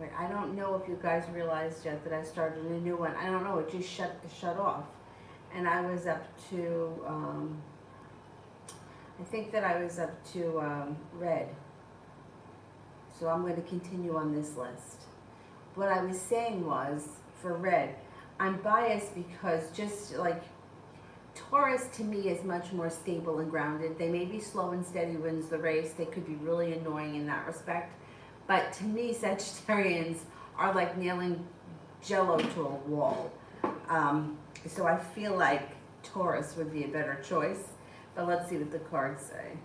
Wait, I don't know if you guys realized yet that I started a new one. I don't know, it just shut off. And I was up to, I think that I was up to red. So I'm going to continue on this list. What I was saying was, for red, I'm biased because just like Taurus to me is much more stable and grounded. They may be slow and steady wins the race. They could be really annoying in that respect. But to me, Sagittarians are like nailing jello to a wall. So I feel like Taurus would be a better choice. But let's see what the cards say.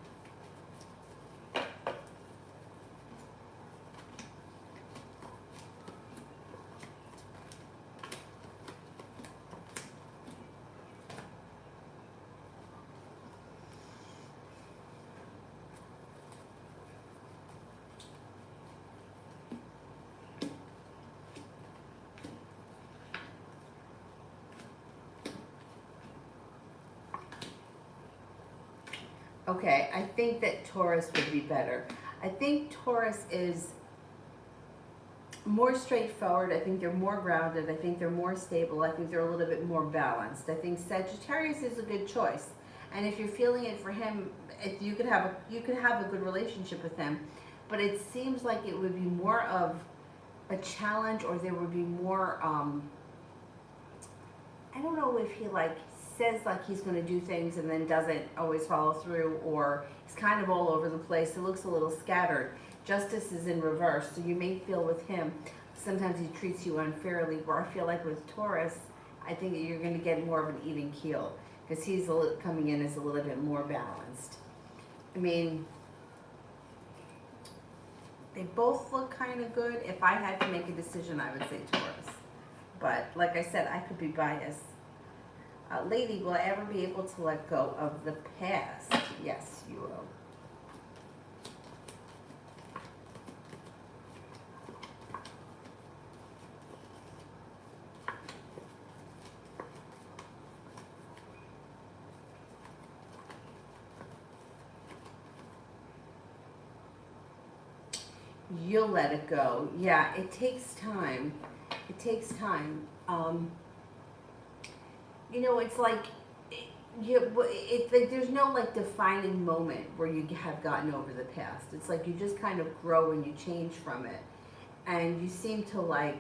Okay, I think that Taurus would be better. I think Taurus is more straightforward. I think they're more grounded. I think they're more stable. I think they're a little bit more balanced. I think Sagittarius is a good choice. And if you're feeling it for him, you could have a good relationship with him. But it seems like it would be more of a challenge, or there would be more I don't know if he like says like he's going to do things and then doesn't always follow through, or he's kind of all over the place. It looks a little scattered. Justice is in reverse, so you may feel with him sometimes he treats you unfairly, where I feel like with Taurus, I think that you're going to get more of an even keel because he's coming in as a little bit more balanced. I mean, they both look kind of good. If I had to make a decision, I would say Taurus. But like I said, I could be biased. Lady, will I ever be able to let go of the past? Yes, you will. You'll let it go. Yeah, it takes time. It takes time. You know, it's like, it's like there's no like defining moment where you have gotten over the past. It's like you just kind of grow and you change from it. And you seem to like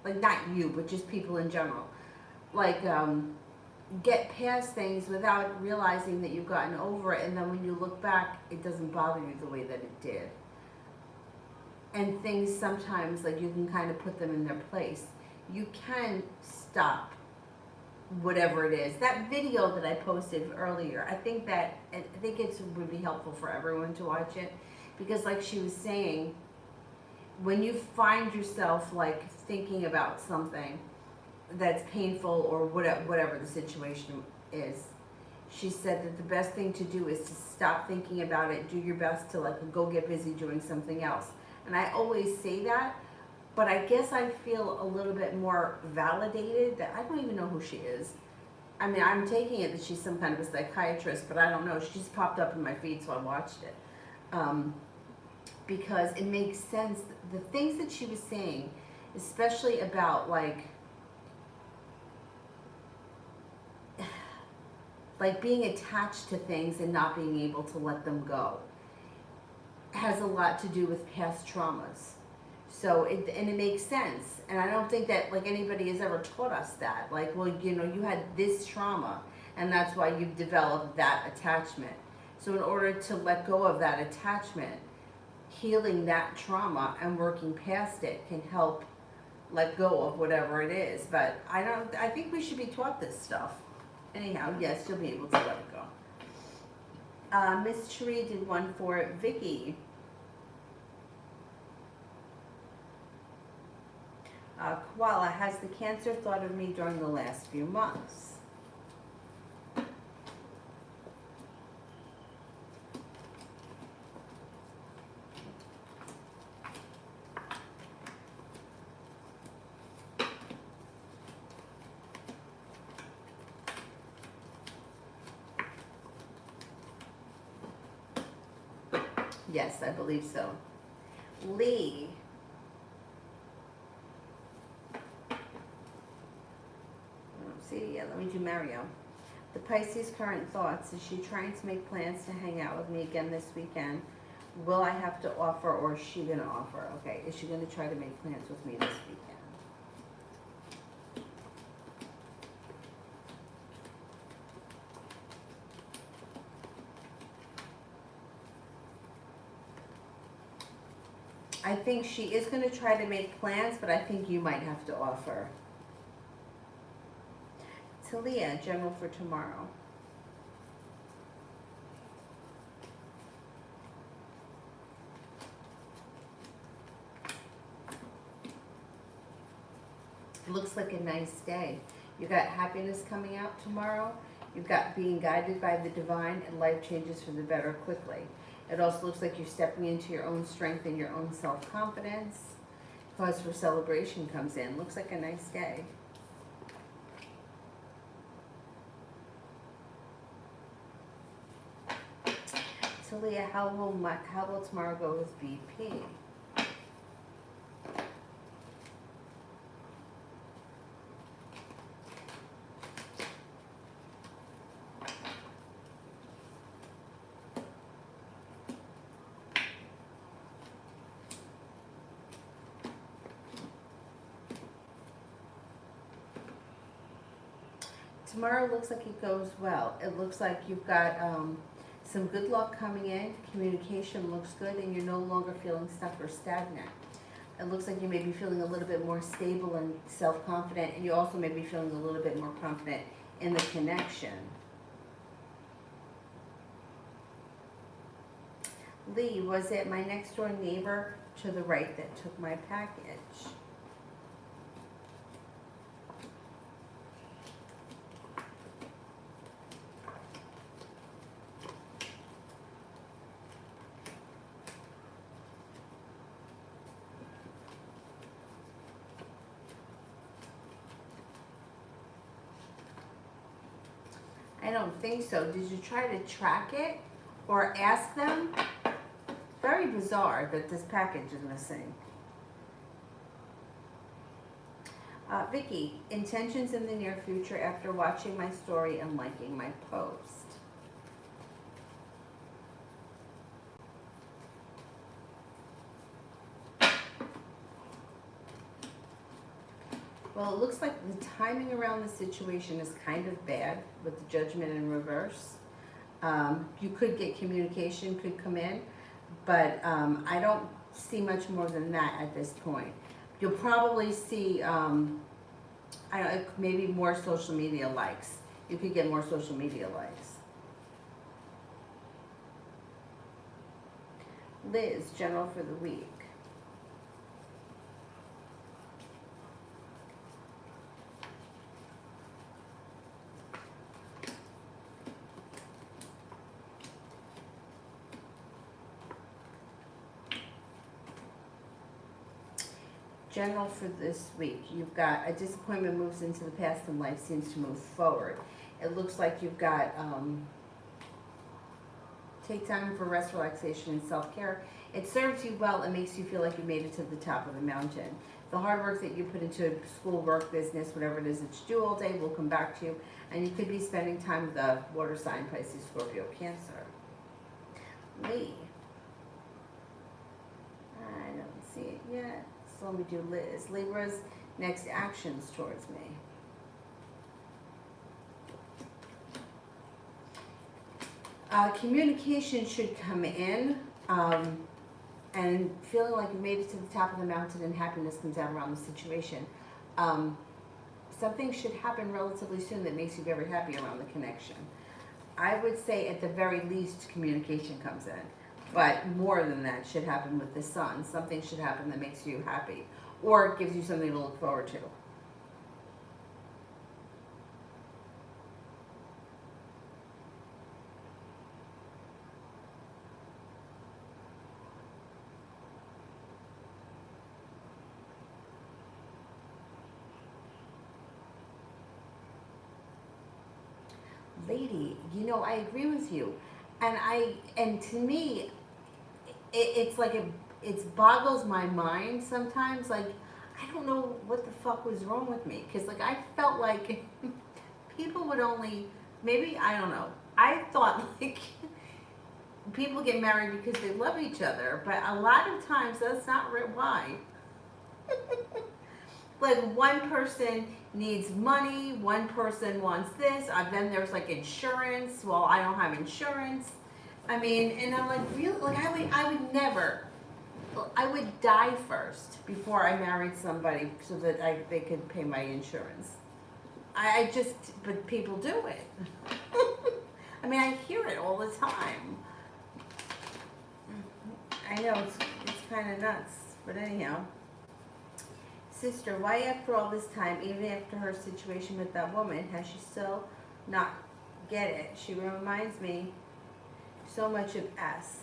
not you, but just people in general, like get past things without realizing that you've gotten over it. And then when you look back, it doesn't bother you the way that it did. And things sometimes, like you can kind of put them in their place. You can stop whatever it is. That video that I posted earlier, I think it would be helpful for everyone to watch it, because like she was saying, when you find yourself like thinking about something that's painful or whatever the situation is, she said that the best thing to do is to stop thinking about it, do your best to like go get busy doing something else. And I always say that, but I guess I feel a little bit more validated that I don't even know who she is. I mean, I'm taking it that she's some kind of a psychiatrist, but I don't know. She just popped up in my feed, so I watched it. Because it makes sense. The things that she was saying, especially about like being attached to things and not being able to let them go, has a lot to do with past traumas. So it makes sense, and I don't think that like anybody has ever taught us that. Like, well, you know, you had this trauma, and that's why you've developed that attachment. So in order to let go of that attachment, healing that trauma and working past it can help let go of whatever it is. But I think we should be taught this stuff. Anyhow, yes, you'll be able to let it go. Miss Cherie did one for Vicky. Koala, has the Cancer thought of me during the last few months? Yes, I believe so. Lee, See, yeah, let me do Mario. The Pisces' current thoughts. Is she trying to make plans to hang out with me again this weekend? Will I have to offer, or is she going to offer? Okay, is she going to try to make plans with me this weekend? I think she is going to try to make plans, but I think you might have to offer. Talia, general for tomorrow. It looks like a nice day. You got happiness coming out tomorrow. You've got being guided by the divine, and life changes for the better quickly. It also looks like you're stepping into your own strength and your own self-confidence. Cause for celebration comes in. Looks like a nice day. Talia, how will tomorrow go with BP? Tomorrow looks like it goes well. It looks like you've got some good luck coming in. Communication looks good, and you're no longer feeling stuck or stagnant. It looks like you may be feeling a little bit more stable and self-confident, and you also may be feeling a little bit more confident in the connection. Lee, was it my next door neighbor to the right that took my package? I don't think so. Did you try to track it or ask them? Very bizarre that this package is missing. Vicky, intentions in the near future after watching my story and liking my post. Well, it looks like the timing around the situation is kind of bad with the Judgment in reverse. You could get communication, could come in, but I don't see much more than that at this point. You'll probably see, I don't know, maybe more social media likes. You could get more social media likes. Liz, general for the week. General for this week, you've got a disappointment moves into the past and life seems to move forward. It looks like you've got take time for rest, relaxation, and self-care. It serves you well and makes you feel like you made it to the top of the mountain. The hard work that you put into school, work, business, whatever it is that you do all day will come back to you, and you could be spending time with a water sign, Pisces, Scorpio, Cancer. Lee. I don't see it yet. So let me do Liz. Libra's next actions towards me. Communication should come in, and feeling like you made it to the top of the mountain and happiness comes out around the situation. Something should happen relatively soon that makes you very happy around the connection. I would say at the very least communication comes in. But more than that should happen with the sun. Something should happen that makes you happy or gives you something to look forward to. Lady, you know, I agree with you. And to me, it's like it boggles my mind sometimes. Like, I don't know what the fuck was wrong with me, because like I felt like people would only, maybe, I don't know. I thought like people get married because they love each other, but a lot of times that's not why. Like one person needs money, one person wants this, then there's like insurance. Well, I don't have insurance. I mean, and I'm like, really? Like I would never. I would die first before I married somebody so that they could pay my insurance. I just, but people do it. I mean, I hear it all the time. I know it's kind of nuts, but anyhow. Sister, why after all this time, even after her situation with that woman, has she still not get it? She reminds me so much of S.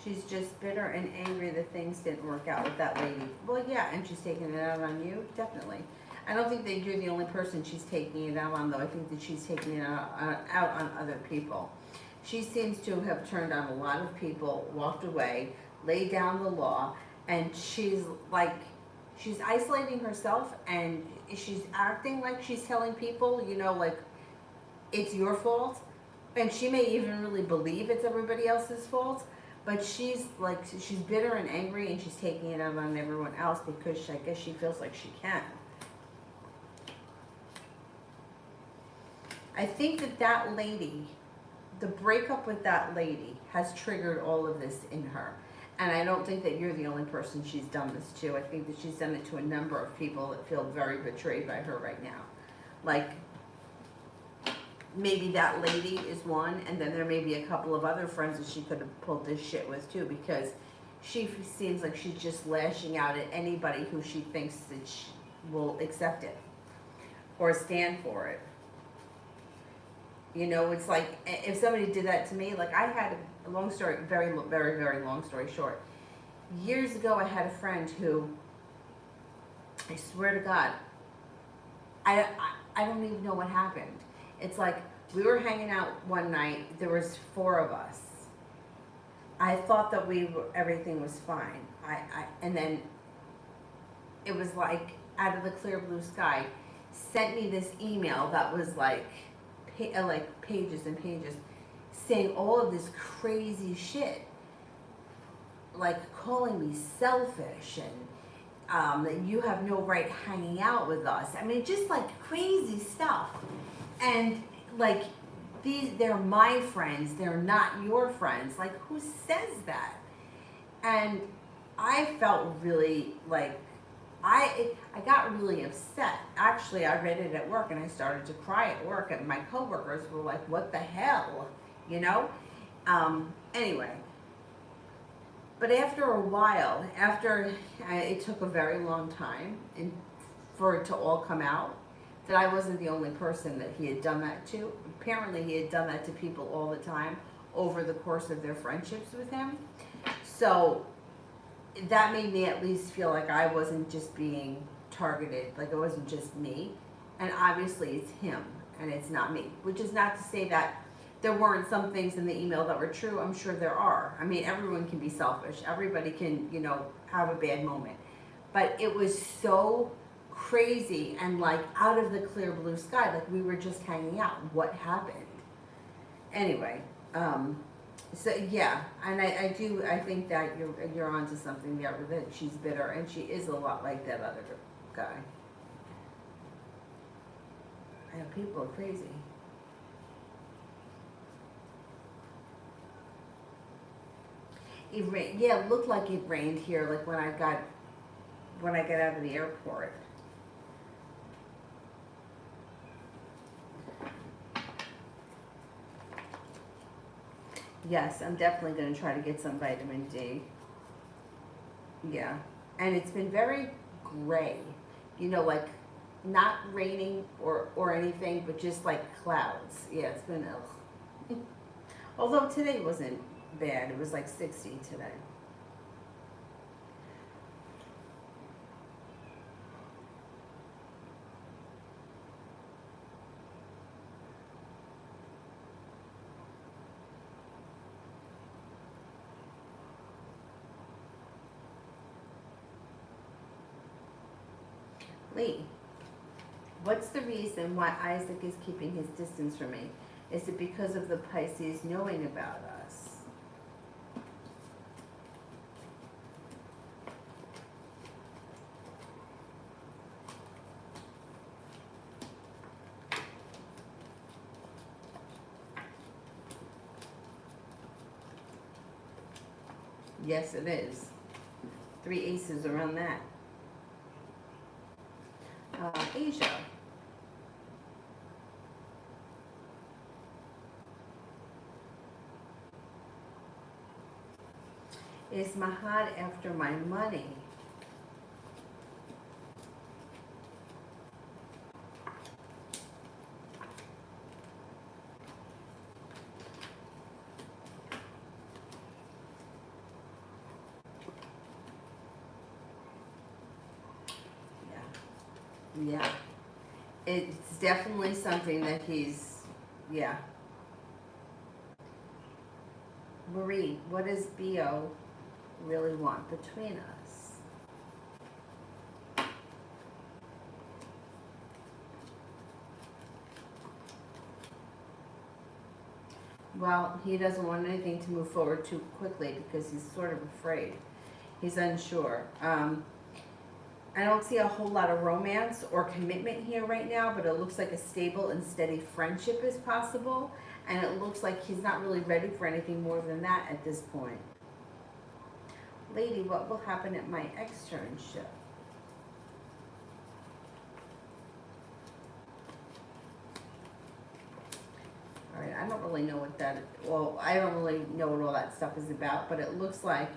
She's just bitter and angry that things didn't work out with that lady. Well, yeah, and she's taking it out on you, definitely. I don't think that you're the only person she's taking it out on, though. I think that she's taking it out on other people. She seems to have turned on a lot of people, walked away, laid down the law, and she's like, she's isolating herself, and she's acting like she's telling people, you know, like, it's your fault. And she may even really believe it's everybody else's fault. But she's like, she's bitter and angry, and she's taking it out on everyone else because I guess she feels like she can. I think that lady, the breakup with that lady has triggered all of this in her. And I don't think that you're the only person she's done this to. I think that she's done it to a number of people that feel very betrayed by her right now. Like, maybe that lady is one, and then there may be a couple of other friends that she could have pulled this shit with too, because she seems like she's just lashing out at anybody who she thinks that she will accept it or stand for it. You know, it's like if somebody did that to me, like I had a long story, very, very, very long story short. Years ago, I had a friend who, I swear to God, I don't even know what happened. It's like we were hanging out one night. There was 4 of us. I thought that everything was fine. And then it was like out of the clear blue sky, sent me this email that was like pages and pages, saying all of this crazy shit, like calling me selfish and that you have no right hanging out with us. I mean, just like crazy stuff. And like, they're my friends, they're not your friends. Like, who says that? And I felt really like, I got really upset. Actually, I read it at work and I started to cry at work, and my coworkers were like, what the hell? You know? Anyway. But after a while, it took a very long time for it to all come out, that I wasn't the only person that he had done that to. Apparently he had done that to people all the time over the course of their friendships with him. So that made me at least feel like I wasn't just being targeted, like it wasn't just me. And obviously it's him and it's not me, which is not to say that there weren't some things in the email that were true. I'm sure there are. I mean, everyone can be selfish. Everybody can, you know, have a bad moment. But it was so crazy and like out of the clear blue sky, like we were just hanging out. What happened? Anyway, so yeah, and I think that you're onto something there, that she's bitter, and she is a lot like that other guy. I know, people are crazy. It rained. Yeah, it looked like it rained here, like when I got out of the airport. Yes, I'm definitely going to try to get some vitamin D. Yeah, and it's been very gray, you know, like not raining or anything, but just like clouds. Yeah, it's been ugh. Although today wasn't bad. It was like 60 today. Lee, What's the reason why Isaac is keeping his distance from me? Is it because of the Pisces knowing about us? Yes, it is. 3 aces around that. Asia. Is Mahad after my money? Yeah. It's definitely something that he's, yeah. Marie, what does B.O. really want between us? Well, he doesn't want anything to move forward too quickly because he's sort of afraid. He's unsure. I don't see a whole lot of romance or commitment here right now, but it looks like a stable and steady friendship is possible. And it looks like he's not really ready for anything more than that at this point. Lady, what will happen at my externship? All right, I don't really know what that, well, I don't really know what all that stuff is about, but it looks like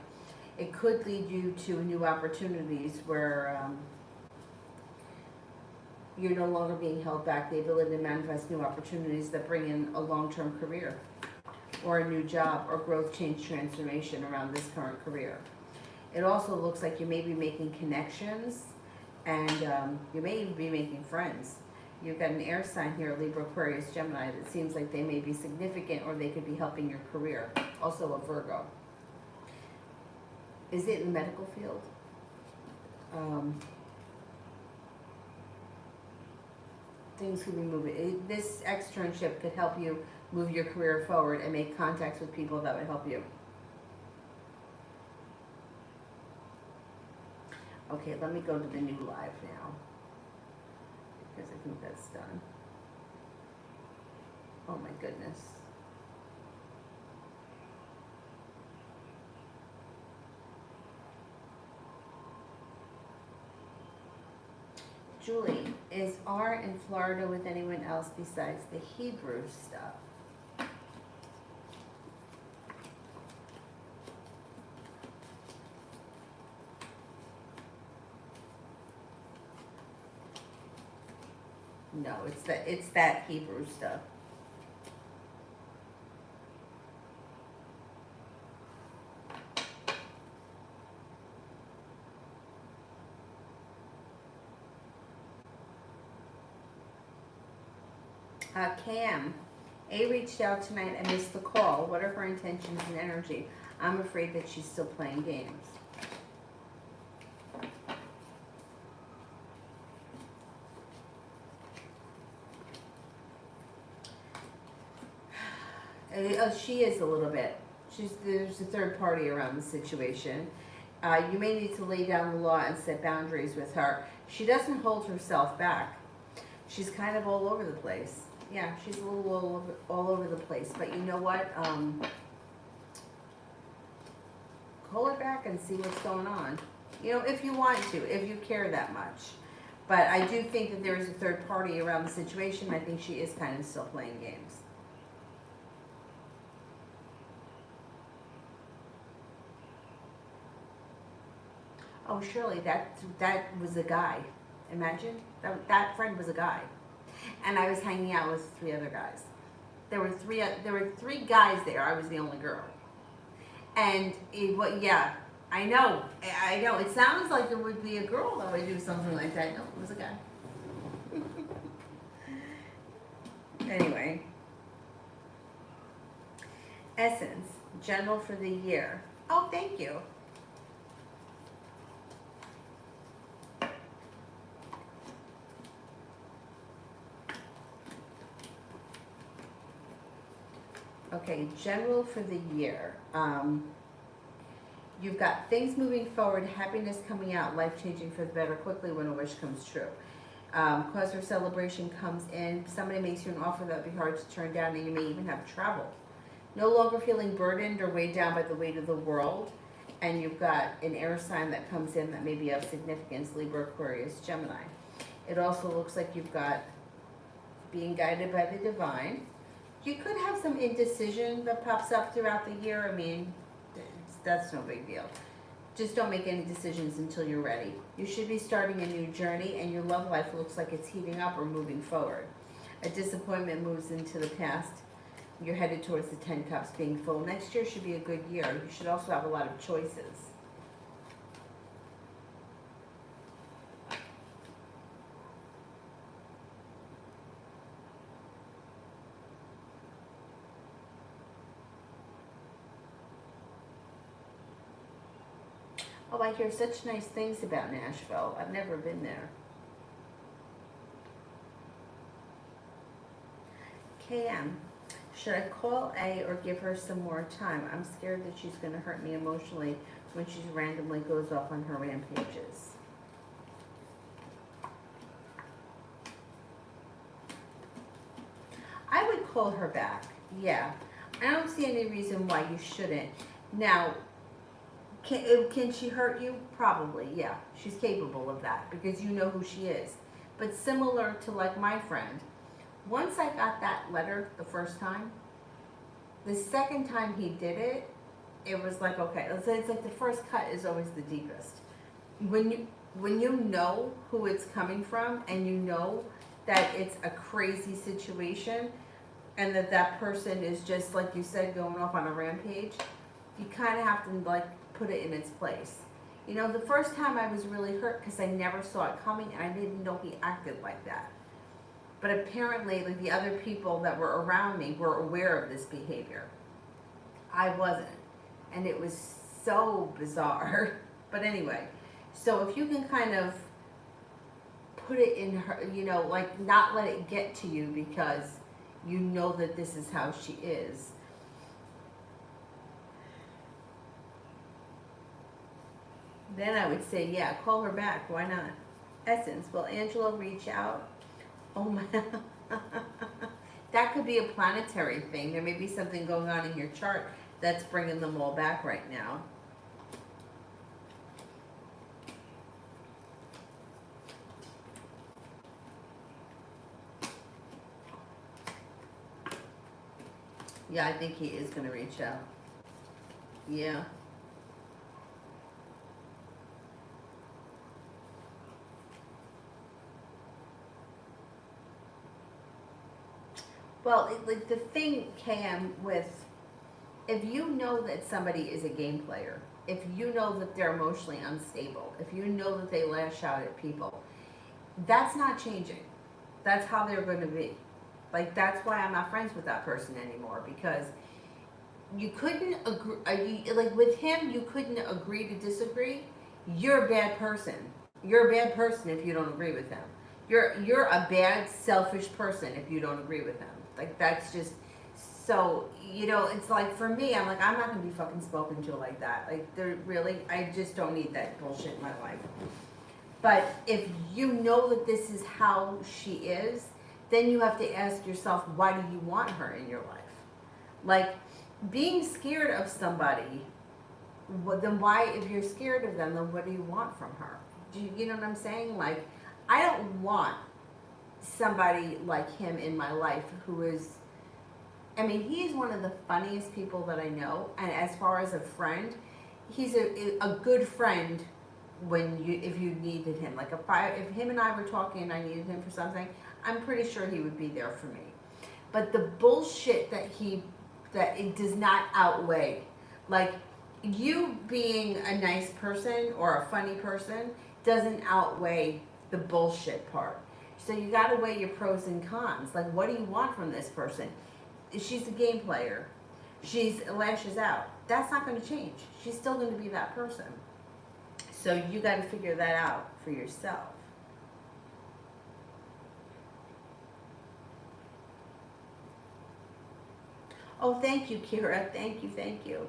it could lead you to new opportunities where you're no longer being held back. The ability to manifest new opportunities that bring in a long-term career or a new job or growth, change, transformation around this current career. It also looks like you may be making connections and you may even be making friends. You've got an air sign here, Libra, Aquarius, Gemini, that seems like they may be significant or they could be helping your career. Also a Virgo. Is it in the medical field? Things could be moving. This externship could help you move your career forward and make contacts with people that would help you. Okay, let me go to the new live now, because I think that's done. Oh my goodness. Julie, is R in Florida with anyone else besides the Hebrew stuff? No, it's that Hebrew stuff. Cam, A reached out tonight. I missed the call. What are her intentions and energy? I'm afraid that she's still playing games. She is a little bit. There's a third party around the situation. You may need to lay down the law and set boundaries with her. She doesn't hold herself back. She's kind of all over the place. Yeah, she's a little all over the place. But you know what? Call her back and see what's going on. You know, if you want to, if you care that much. But I do think that there is a third party around the situation. I think she is kind of still playing games. Oh, Shirley, that was a guy. Imagine that friend was a guy, and I was hanging out with 3 other guys. There were three guys there. I was the only girl, and yeah, I know. It sounds like it would be a girl that would do something like that. No, it was a guy. Anyway, Essence General for the year. Oh, thank you. Okay, general for the year. You've got things moving forward, happiness coming out, life changing for the better quickly when a wish comes true. Cause for celebration comes in. Somebody makes you an offer that would be hard to turn down, and you may even have travel. No longer feeling burdened or weighed down by the weight of the world. And you've got an air sign that comes in that may be of significance, Libra, Aquarius, Gemini. It also looks like you've got being guided by the divine. You could have some indecision that pops up throughout the year. I mean, that's no big deal. Just don't make any decisions until you're ready. You should be starting a new journey, and your love life looks like it's heating up or moving forward. A disappointment moves into the past. You're headed towards the 10 cups being full. Next year should be a good year. You should also have a lot of choices. Oh, I hear such nice things about Nashville. I've never been there. KM, should I call A or give her some more time? I'm scared that she's going to hurt me emotionally when she randomly goes off on her rampages. I would call her back. Yeah. I don't see any reason why you shouldn't. Now, can she hurt you? Probably, yeah. She's capable of that because you know who she is. But similar to like my friend, once I got that letter the first time, the second time he did it, it was like, okay, it's like the first cut is always the deepest. When you know who it's coming from and you know that it's a crazy situation and that person is just, like you said, going off on a rampage, you kind of have to like put it in its place. You know, the first time I was really hurt because I never saw it coming and I didn't know he acted like that. But apparently, like the other people that were around me were aware of this behavior. I wasn't. And it was so bizarre. But anyway, so if you can kind of put it in her, you know, like not let it get to you because you know that this is how she is. Then I would say, yeah, call her back. Why not? Essence, will Angela reach out? Oh my. That could be a planetary thing. There may be something going on in your chart that's bringing them all back right now. Yeah, I think he is going to reach out. Yeah. Well, like the thing, KM, with if you know that somebody is a game player, if you know that they're emotionally unstable, if you know that they lash out at people, that's not changing. That's how they're going to be. Like, that's why I'm not friends with that person anymore, because you couldn't agree, like with him, you couldn't agree to disagree. You're a bad person. You're a bad person if you don't agree with him. You're a bad, selfish person if you don't agree with him. Like, that's just, so, you know, it's like, for me, I'm like, I'm not going to be fucking spoken to like that. Like, they're really, I just don't need that bullshit in my life. But if you know that this is how she is, then you have to ask yourself, why do you want her in your life? Like, being scared of somebody, then why, if you're scared of them, then what do you want from her? You know what I'm saying? Like, I don't want somebody like him in my life who is, I mean, he's one of the funniest people that I know, and as far as a friend, he's a good friend when if you needed him. Like if him and I were talking and I needed him for something, I'm pretty sure he would be there for me. But the bullshit that it does not outweigh, like, you being a nice person or a funny person doesn't outweigh the bullshit part. So you got to weigh your pros and cons. Like, what do you want from this person? She's a game player. She lashes out. That's not going to change. She's still going to be that person. So you got to figure that out for yourself. Oh, thank you, Kira. Thank you, thank you.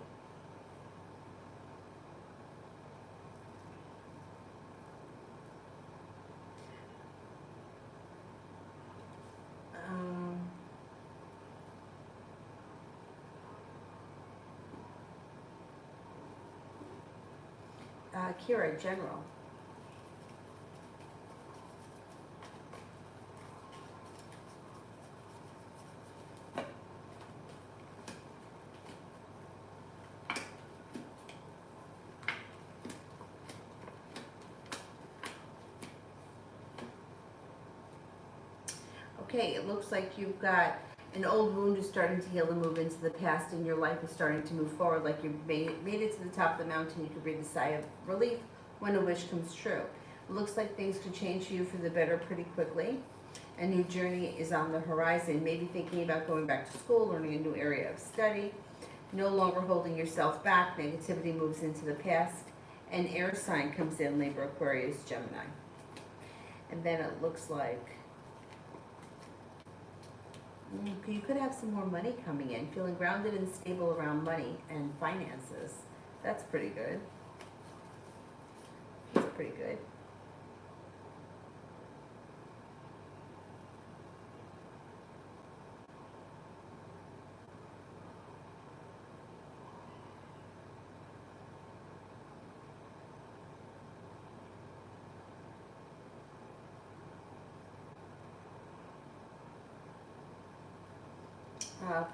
Um, Kira, general. Okay, it looks like you've got an old wound is starting to heal and move into the past, and your life is starting to move forward. Like you've made it to the top of the mountain. You could breathe a sigh of relief when a wish comes true. It looks like things could change for you for the better pretty quickly. A new journey is on the horizon. Maybe thinking about going back to school, learning a new area of study. No longer holding yourself back. Negativity moves into the past. An air sign comes in, Libra, Aquarius, Gemini. And then it looks like you could have some more money coming in, feeling grounded and stable around money and finances. That's pretty good. That's pretty good.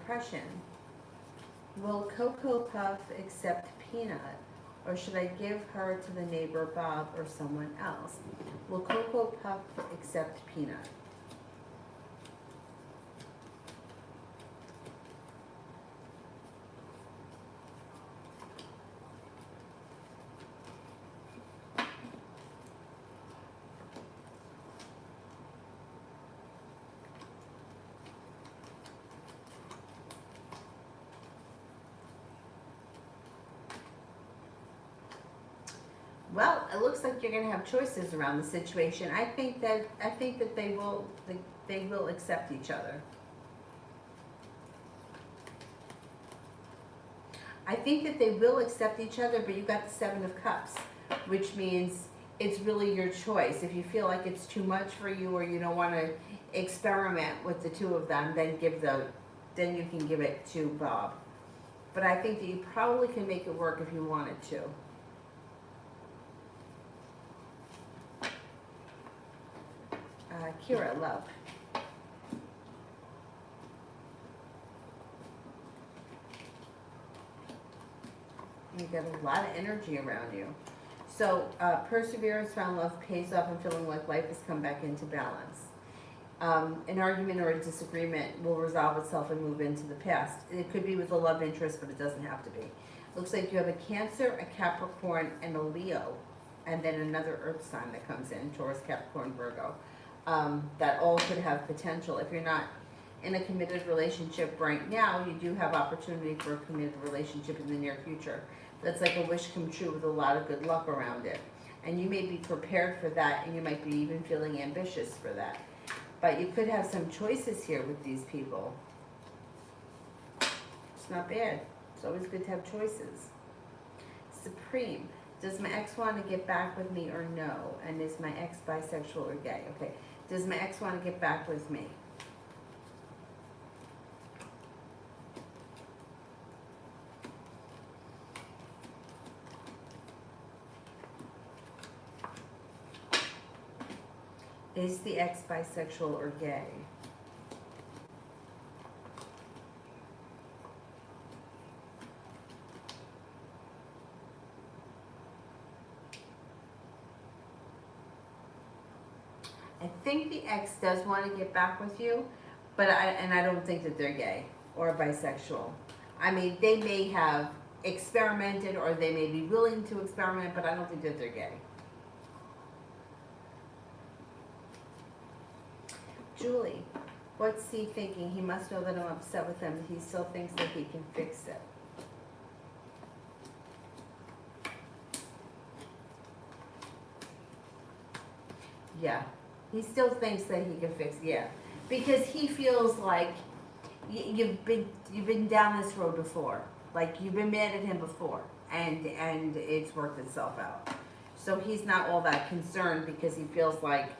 Prussian. Will Cocoa Puff accept Peanut, or should I give her to the neighbor Bob or someone else? Will Cocoa Puff accept Peanut? Well, it looks like you're going to have choices around the situation. I think that they will accept each other. I think that they will accept each other, but you got the Seven of Cups, which means it's really your choice. If you feel like it's too much for you, or you don't want to experiment with the two of them, then then you can give it to Bob. But I think that you probably can make it work if you wanted to. Kira, love. You got a lot of energy around you. So perseverance, found love pays off, and feeling like life has come back into balance. An argument or a disagreement will resolve itself and move into the past. It could be with a love interest, but it doesn't have to be. Looks like you have a Cancer, a Capricorn, and a Leo, and then another Earth sign that comes in, Taurus, Capricorn, Virgo. That all could have potential. If you're not in a committed relationship right now, you do have opportunity for a committed relationship in the near future. That's like a wish come true with a lot of good luck around it. And you may be prepared for that, and you might be even feeling ambitious for that. But you could have some choices here with these people. It's not bad. It's always good to have choices. Supreme. Does my ex want to get back with me or no? And is my ex bisexual or gay? Okay. Does my ex want to get back with me? Is the ex bisexual or gay? I think the ex does want to get back with you, but I don't think that they're gay or bisexual. I mean, they may have experimented, or they may be willing to experiment, but I don't think that they're gay. Julie, what's he thinking? He must know that I'm upset with him. He still thinks that he can fix it. Yeah. He still thinks that he can fix it, yeah. Because he feels like you've been down this road before. Like you've been mad at him before, and it's worked itself out. So he's not all that concerned because he feels like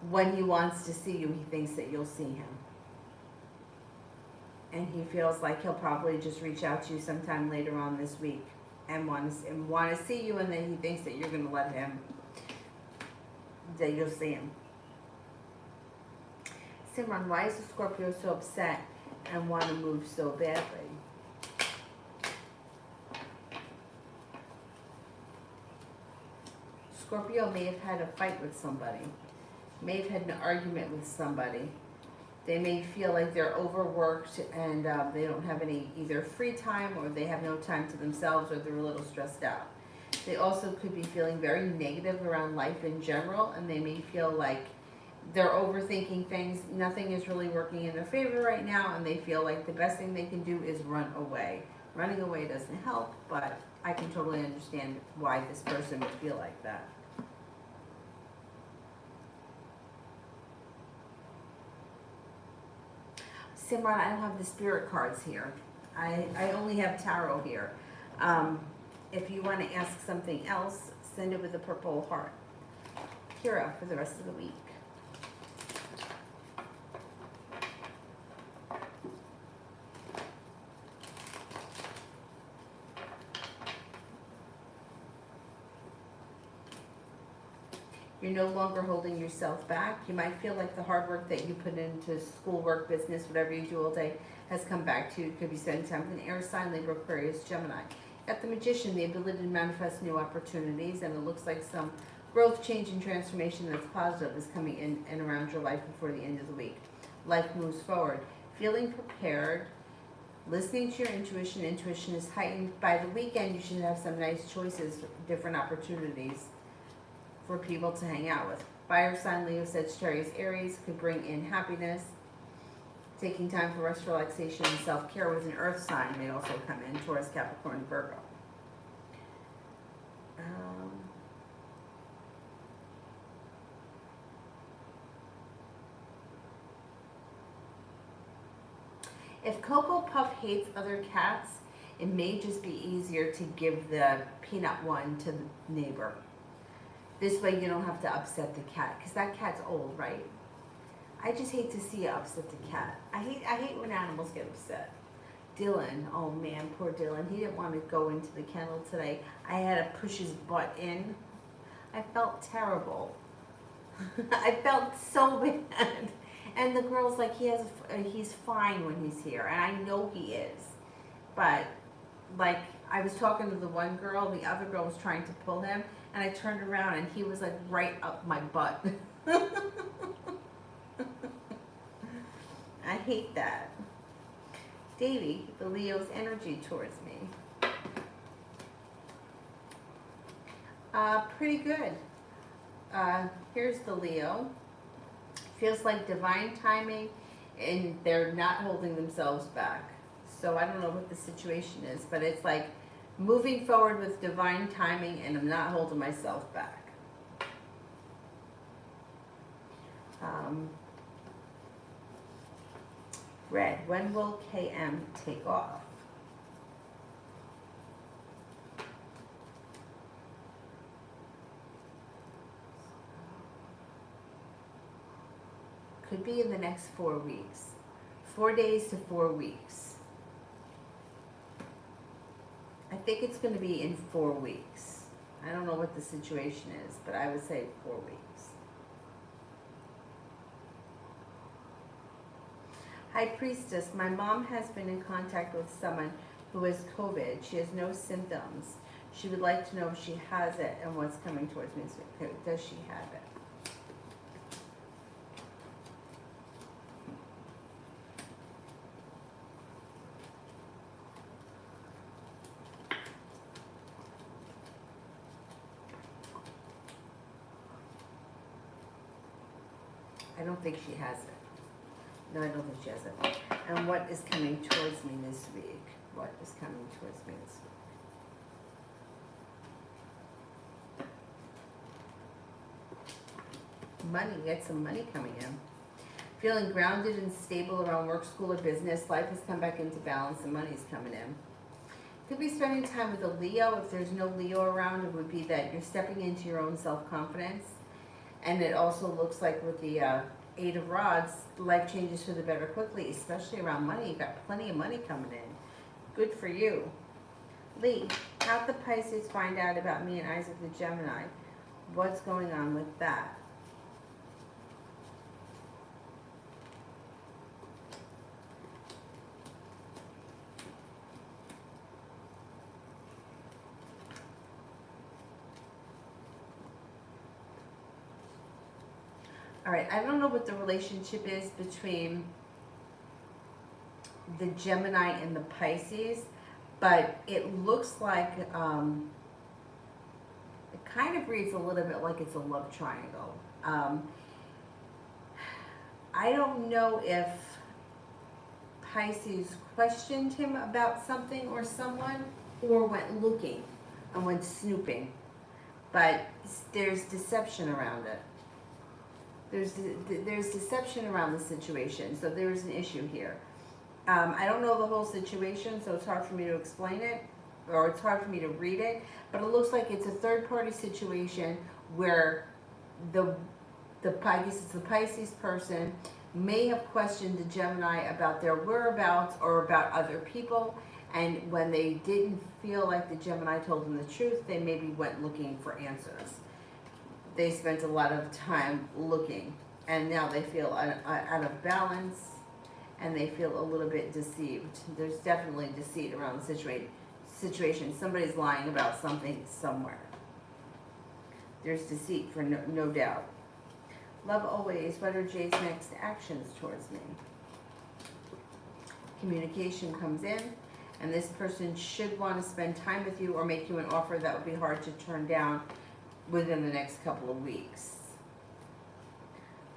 when he wants to see you, he thinks that you'll see him. And he feels like he'll probably just reach out to you sometime later on this week and want to see you, and then he thinks that you're going to let him, that you'll see him. Simran, why is the Scorpio so upset and want to move so badly? Scorpio may have had a fight with somebody, may have had an argument with somebody. They may feel like they're overworked and they don't have any either free time, or they have no time to themselves, or they're a little stressed out. They also could be feeling very negative around life in general, and they may feel like they're overthinking things. Nothing is really working in their favor right now, and they feel like the best thing they can do is run away. Running away doesn't help, but I can totally understand why this person would feel like that. Simran, I don't have the spirit cards here. I only have tarot here. If you want to ask something else, send it with a purple heart. Kira, for the rest of the week. You're no longer holding yourself back. You might feel like the hard work that you put into schoolwork, business, whatever you do all day has come back to you. It could be spending time with an air sign, Libra, Aquarius, Gemini. Got the Magician, the ability to manifest new opportunities, and it looks like some growth, change, and transformation that's positive is coming in and around your life before the end of the week. Life moves forward. Feeling prepared, listening to your intuition. Intuition is heightened. By the weekend, you should have some nice choices, different opportunities for people to hang out with. Fire sign, Leo, Sagittarius, Aries could bring in happiness. Taking time for rest, relaxation, and self-care with an earth sign may also come in. Taurus, Capricorn, Virgo. If Cocoa Puff hates other cats, it may just be easier to give the peanut one to the neighbor. This way you don't have to upset the cat, because that cat's old, right? I just hate to see you upset the cat. I hate when animals get upset. Dylan, oh man, poor Dylan. He didn't want to go into the kennel today. I had to push his butt in. I felt terrible. I felt so bad. And the girl's like, he's fine when he's here, and I know he is. But like, I was talking to the one girl, the other girl was trying to pull him, and I turned around and he was like right up my butt. I hate that. Davey, the Leo's energy towards me. Pretty good. Here's the Leo. Feels like divine timing, and they're not holding themselves back. So I don't know what the situation is, but it's like moving forward with divine timing, and I'm not holding myself back. Red, when will KM take off? Could be in the next 4 weeks. 4 days to 4 weeks. I think it's going to be in 4 weeks. I don't know what the situation is, but I would say 4 weeks. High Priestess, my mom has been in contact with someone who has COVID. She has no symptoms. She would like to know if she has it and what's coming towards me. Does she have it? I don't think she has it. No, I don't think she has it. And what is coming towards me this week? What is coming towards me this week? Money, get some money coming in. Feeling grounded and stable around work, school, or business. Life has come back into balance and money's coming in. Could be spending time with a Leo. If there's no Leo around, it would be that you're stepping into your own self-confidence. And it also looks like with the Eight of Rods, life changes for the better quickly, especially around money. You've got plenty of money coming in. Good for you. Lee, how'd the Pisces find out about me and Isaac the Gemini? What's going on with that? All right, I don't know what the relationship is between the Gemini and the Pisces, but it looks like it kind of reads a little bit like it's a love triangle. I don't know if Pisces questioned him about something or someone, or went looking and went snooping, but there's deception around it. There's deception around the situation, so there's an issue here. I don't know the whole situation, so it's hard for me to explain it, or it's hard for me to read it, but it looks like it's a third-party situation where I guess it's the Pisces person may have questioned the Gemini about their whereabouts or about other people, and when they didn't feel like the Gemini told them the truth, they maybe went looking for answers. They spent a lot of time looking, and now they feel out of balance, and they feel a little bit deceived. There's definitely deceit around the situation. Somebody's lying about something somewhere. There's deceit for no doubt. Love always. What are Jay's next actions towards me? Communication comes in, and this person should want to spend time with you or make you an offer that would be hard to turn down within the next couple of weeks.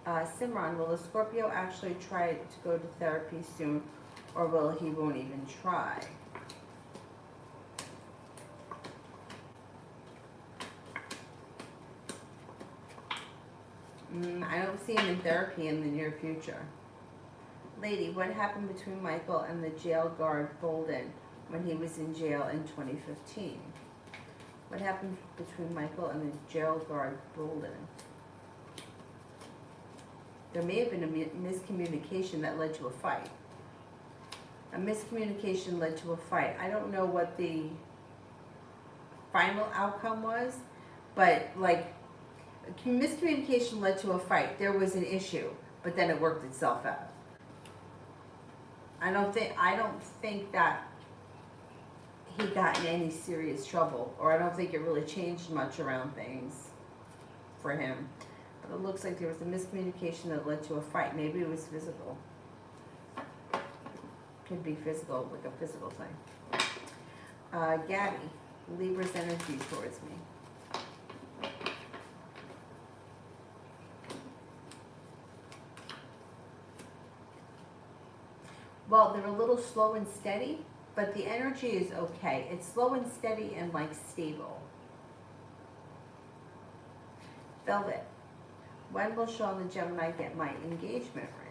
Simran, will the Scorpio actually try to go to therapy soon, or will he won't even try? I don't see him in therapy in the near future. Lady, what happened between Michael and the jail guard Bolden when he was in jail in 2015? What happened between Michael and the jail guard Bolden? There may have been a miscommunication that led to a fight. A miscommunication led to a fight. I don't know what the final outcome was, but like, miscommunication led to a fight. There was an issue, but then it worked itself out. I don't think that he got in any serious trouble, or I don't think it really changed much around things for him. But it looks like there was a miscommunication that led to a fight. Maybe it was physical. Could be physical, like a physical thing. Gabby, Libra's energy towards me. Well, they're a little slow and steady, but the energy is okay. It's slow and steady and like stable. Velvet, when will Sean the Gemini get my engagement ring?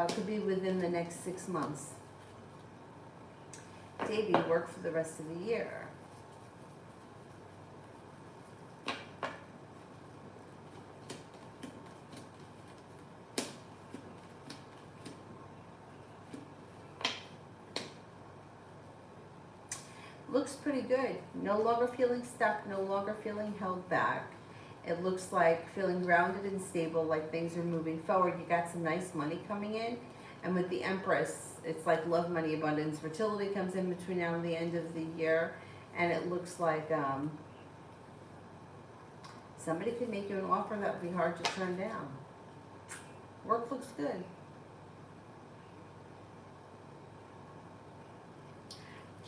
Could be within the next 6 months. Davey, work for the rest of the year. Looks pretty good. No longer feeling stuck, no longer feeling held back. It looks like feeling grounded and stable, like things are moving forward. You got some nice money coming in. And with the Empress, it's like love, money, abundance. Fertility comes in between now and the end of the year. And it looks like somebody could make you an offer that would be hard to turn down. Work looks good.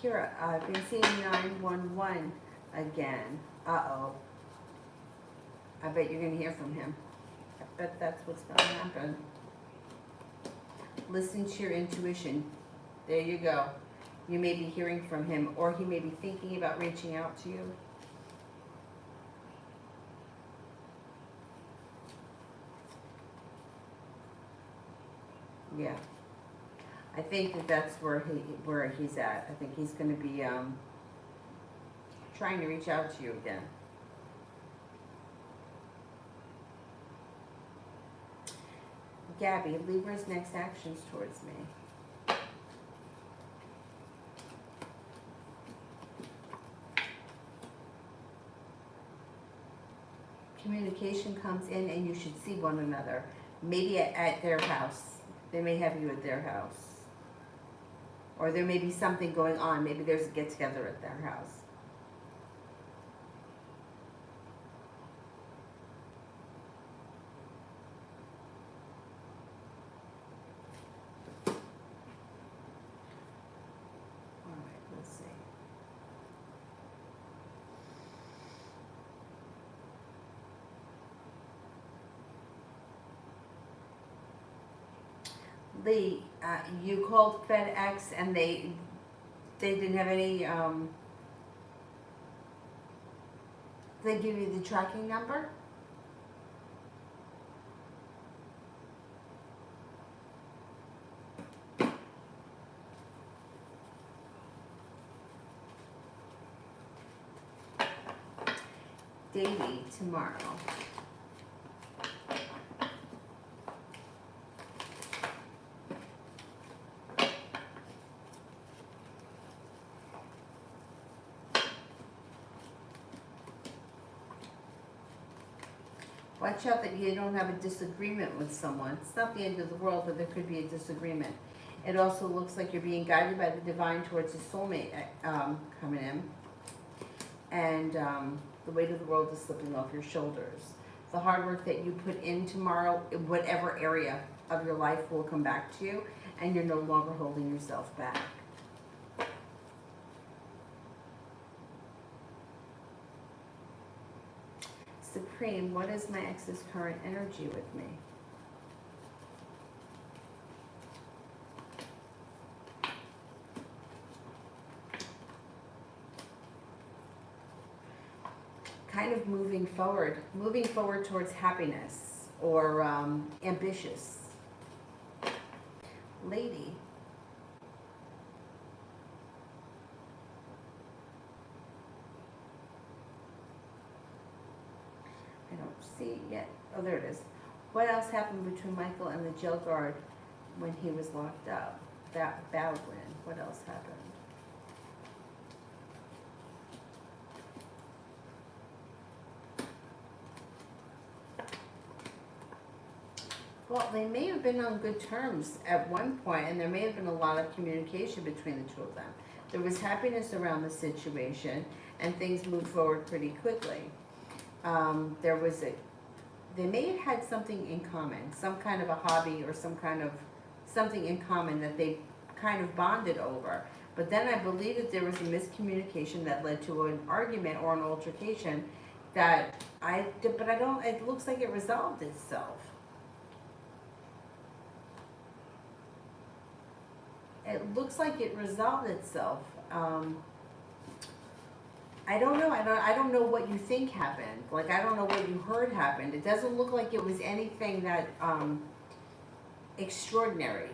Kira, I've been seeing 911 again. Uh-oh. I bet you're going to hear from him. I bet that's what's going to happen. Listen to your intuition. There you go. You may be hearing from him, or he may be thinking about reaching out to you. Yeah. I think that that's where he's at. I think he's going to be trying to reach out to you again. Gabby, Libra's next actions towards me. Communication comes in and you should see one another. Maybe at their house. They may have you at their house. Or there may be something going on. Maybe there's a get-together at their house. All right, let's see. Lee, you called FedEx and they didn't have any, they give you the tracking number? Davy, tomorrow. Watch out that you don't have a disagreement with someone. It's not the end of the world, but there could be a disagreement. It also looks like you're being guided by the divine towards a soulmate coming in. And the weight of the world is slipping off your shoulders. The hard work that you put in tomorrow, in whatever area of your life, will come back to you, and you're no longer holding yourself back. Supreme, what is my ex's current energy with me? Kind of moving forward towards happiness or ambitious. Lady. I don't see it yet. Oh, there it is. What else happened between Michael and the jail guard when he was locked up? Baldwin. What else happened? Well, they may have been on good terms at one point, and there may have been a lot of communication between the two of them. There was happiness around the situation, and things moved forward pretty quickly. They may have had something in common, some kind of a hobby or some kind of something in common that they kind of bonded over. But then I believe that there was a miscommunication that led to an argument or an altercation it looks like it resolved itself. It looks like it resolved itself. I don't know. I don't know what you think happened. Like, I don't know what you heard happened. It doesn't look like it was anything that extraordinary.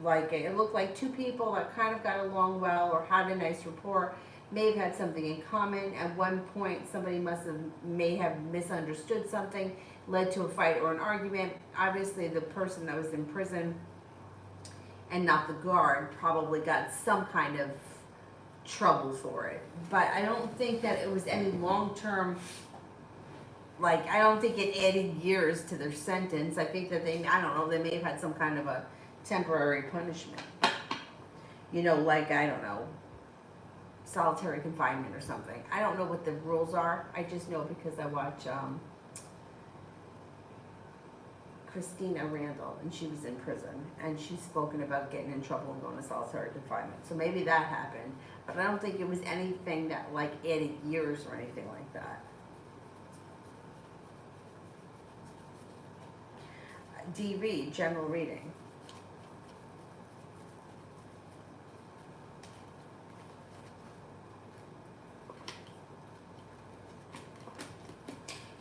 Like, it looked like two people that kind of got along well or had a nice rapport, may have had something in common. At one point, somebody may have misunderstood something, led to a fight or an argument. Obviously, the person that was in prison and not the guard probably got some kind of trouble for it. But I don't think that it was any long-term, like, I don't think it added years to their sentence. I think that they may have had some kind of a temporary punishment. You know, like, I don't know, solitary confinement or something. I don't know what the rules are. I just know because I watch Christina Randall, and she was in prison, and she's spoken about getting in trouble and going to solitary confinement. So maybe that happened, but I don't think it was anything that like added years or anything like that. D. Reed, general reading.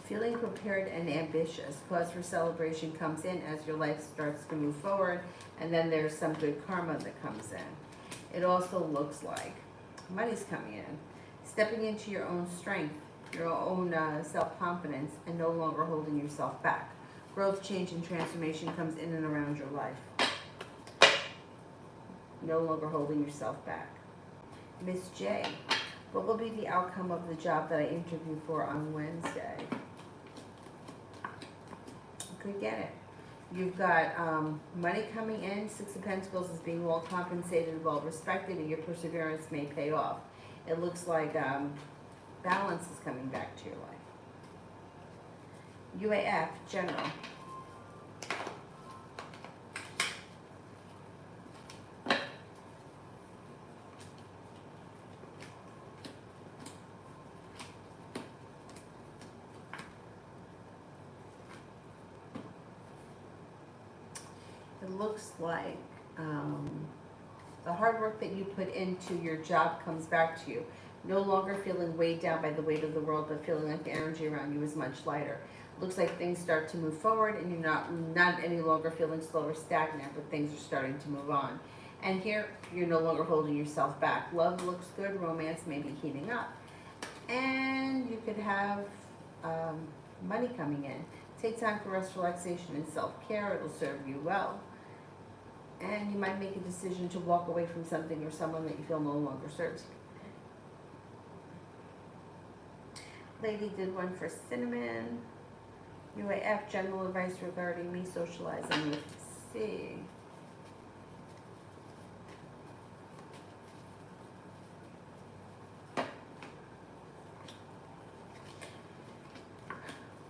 If feeling prepared and ambitious. Cause for celebration comes in as your life starts to move forward, and then there's some good karma that comes in. It also looks like money's coming in, stepping into your own strength, your own self-confidence, and no longer holding yourself back. Growth, change, and transformation comes in and around your life. No longer holding yourself back. Miss J, what will be the outcome of the job that I interviewed for on Wednesday? You could get it. You've got money coming in. Six of Pentacles is being well compensated, well respected, and your perseverance may pay off. It looks like balance is coming back to your life. UAF, General. It looks like the hard work that you put into your job comes back to you. No longer feeling weighed down by the weight of the world, but feeling like the energy around you is much lighter. Looks like things start to move forward, and you're not any longer feeling slow or stagnant, but things are starting to move on. And here, you're no longer holding yourself back. Love looks good. Romance may be heating up. And you could have money coming in. Take time for rest, relaxation, and self-care. It will serve you well. And you might make a decision to walk away from something or someone that you feel no longer serves you. Lady did one for Cinnamon. UAF, general advice regarding me socializing with C.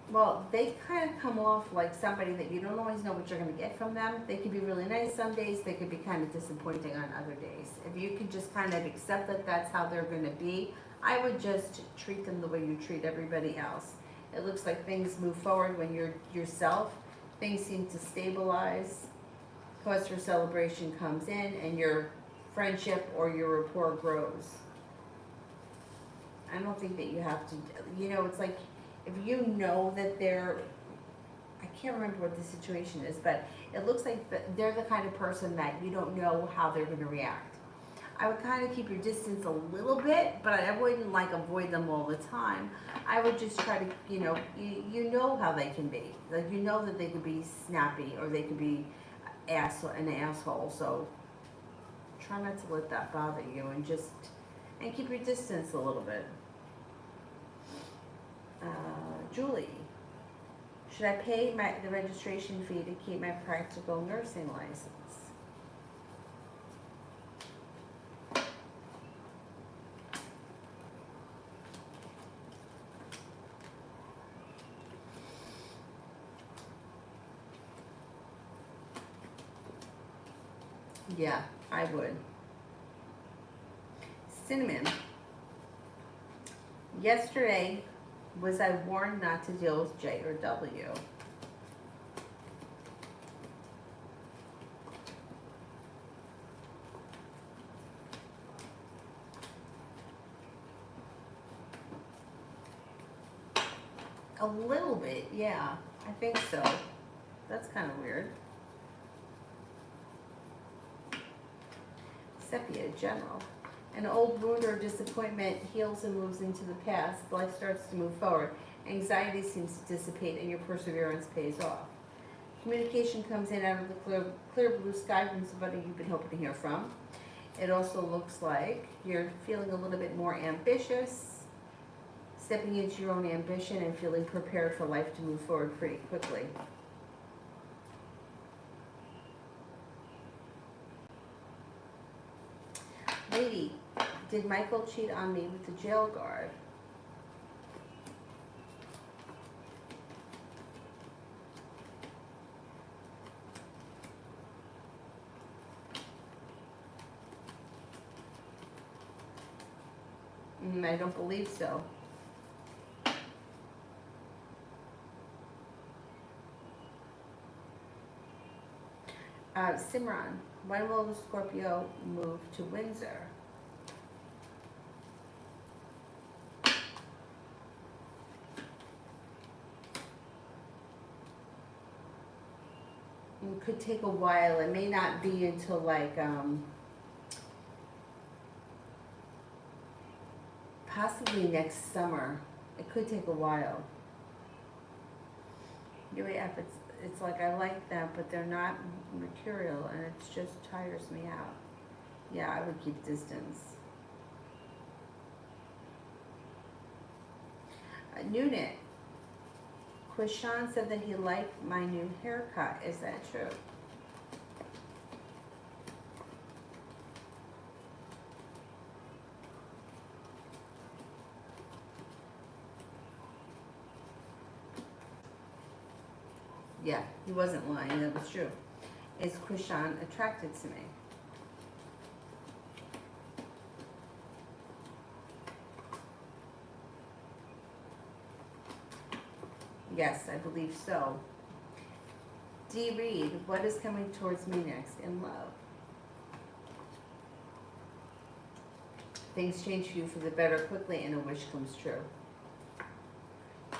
Well, they kind of come off like somebody that you don't always know what you're going to get from them. They could be really nice some days. They could be kind of disappointing on other days. If you could just kind of accept that that's how they're going to be, I would just treat them the way you treat everybody else. It looks like things move forward when you're yourself. Things seem to stabilize. Cause for celebration comes in, and your friendship or your rapport grows. I don't think that you have to, it's like, if you know that I can't remember what the situation is, but it looks like they're the kind of person that you don't know how they're going to react. I would kind of keep your distance a little bit, but I wouldn't avoid them all the time. I would just try to, you know how they can be. Like, you know that they could be snappy or they could be an asshole. So try not to let that bother you, and keep your distance a little bit. Julie, should I pay the registration fee to keep my practical nursing license? Yeah, I would. Cinnamon. Yesterday, was I warned not to deal with J or W? A little bit, yeah. I think so. That's kind of weird. Sepia, general. An old wound or disappointment heals and moves into the past. Life starts to move forward. Anxiety seems to dissipate, and your perseverance pays off. Communication comes in out of the clear blue sky from somebody you've been hoping to hear from. It also looks like you're feeling a little bit more ambitious, stepping into your own ambition and feeling prepared for life to move forward pretty quickly. Lady, did Michael cheat on me with the jail guard? I don't believe so. Simran, when will the Scorpio move to Windsor? It could take a while. It may not be until like possibly next summer. It could take a while. Yeah, it's like I like them, but they're not mercurial, and it just tires me out. Yeah, I would keep distance. Nunit. Quishan said that he liked my new haircut. Is that true? Yeah, he wasn't lying. That was true. Is Quishan attracted to me? Yes, I believe so. D. Reed, what is coming towards me next in love? Things change for you for the better quickly and a wish comes true.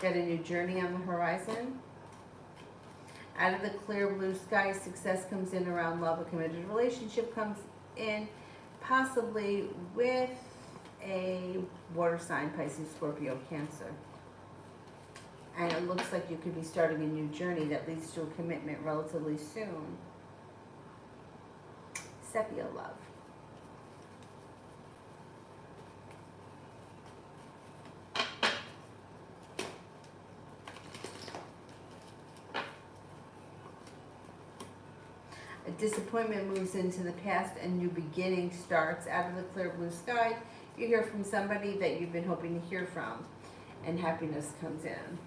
Got a new journey on the horizon. Out of the clear blue sky, success comes in around love. A committed relationship comes in, possibly with a water sign, Pisces, Scorpio, Cancer. And it looks like you could be starting a new journey that leads to a commitment relatively soon. Sepia love. A disappointment moves into the past, a new beginning starts. Out of the clear blue sky, you hear from somebody that you've been hoping to hear from, and happiness comes in.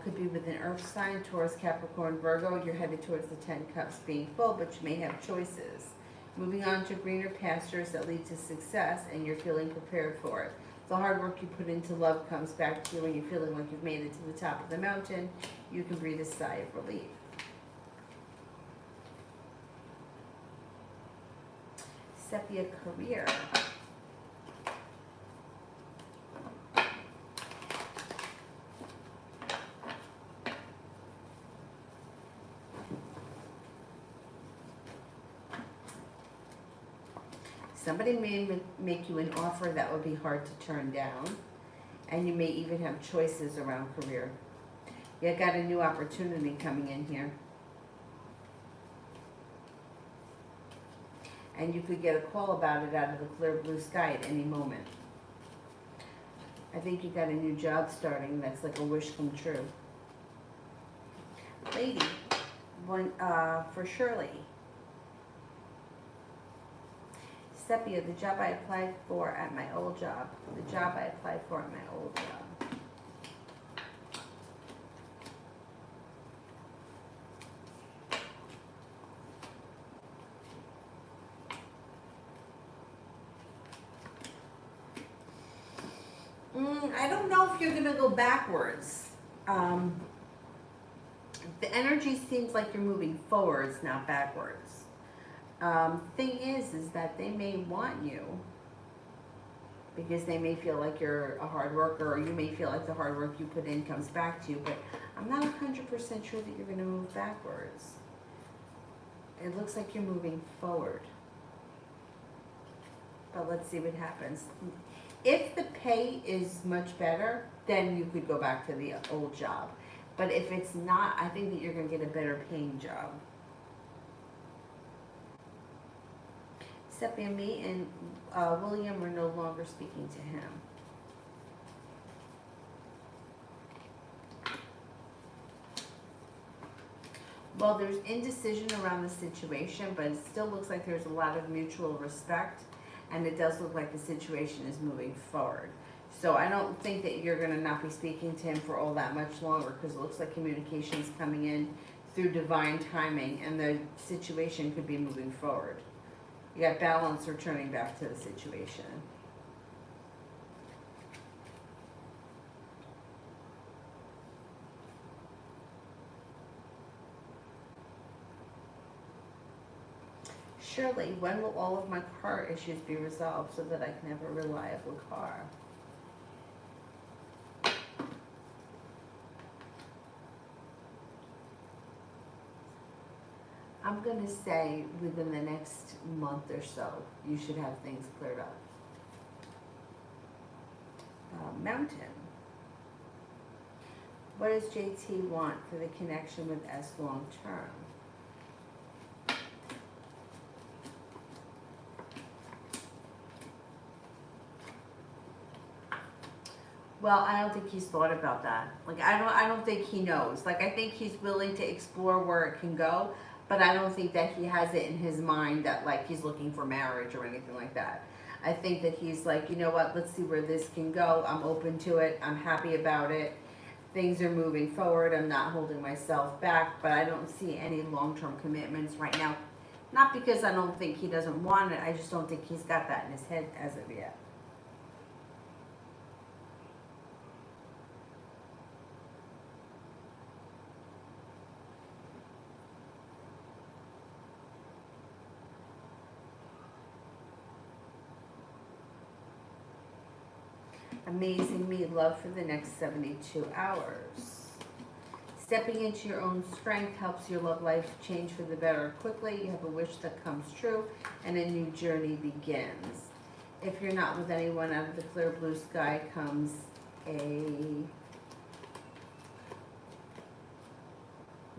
Could be with an earth sign, Taurus, Capricorn, Virgo. You're headed towards the 10 cups being full, but you may have choices. Moving on to greener pastures that lead to success, and you're feeling prepared for it. The hard work you put into love comes back to you when you're feeling like you've made it to the top of the mountain. You can breathe a sigh of relief. Sepia career. Somebody may make you an offer that would be hard to turn down, and you may even have choices around career. You got a new opportunity coming in here. And you could get a call about it out of the clear blue sky at any moment. I think you got a new job starting that's like a wish come true. Lady, for Shirley. Sepia, the job I applied for at my old job. The job I applied for at my old job. I don't know if you're going to go backwards. The energy seems like you're moving forwards, not backwards. Thing is that they may want you because they may feel like you're a hard worker, or you may feel like the hard work you put in comes back to you, but I'm not 100% sure that you're going to move backwards. It looks like you're moving forward. But let's see what happens. If the pay is much better, then you could go back to the old job. But if it's not, I think that you're going to get a better paying job. Sepia, me and William are no longer speaking to him. Well, there's indecision around the situation, but it still looks like there's a lot of mutual respect, and it does look like the situation is moving forward. So I don't think that you're going to not be speaking to him for all that much longer, because it looks like communication is coming in through divine timing, and the situation could be moving forward. You got balance returning back to the situation. Shirley, when will all of my car issues be resolved so that I can have a reliable car? I'm going to say within the next month or so, you should have things cleared up. Mountain. What does JT want for the connection with S long term? Well, I don't think he's thought about that. Like, I don't think he knows. Like, I think he's willing to explore where it can go, but I don't think that he has it in his mind that, like, he's looking for marriage or anything like that. I think that he's like, you know what, let's see where this can go. I'm open to it. I'm happy about it. Things are moving forward. I'm not holding myself back, but I don't see any long-term commitments right now. Not because I don't think he doesn't want it. I just don't think he's got that in his head as of yet. Amazing me, love for the next 72 hours. Stepping into your own strength helps your love life change for the better quickly. You have a wish that comes true and a new journey begins. If you're not with anyone, out of the clear blue sky comes a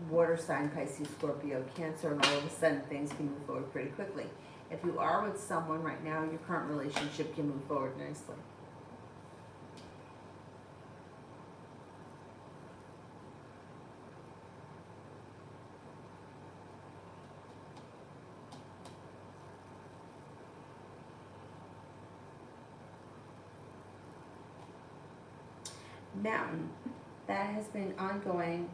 water sign, Pisces, Scorpio, Cancer, and all of a sudden things can move forward pretty quickly. If you are with someone right now, your current relationship can move forward nicely. Mountain, that has been ongoing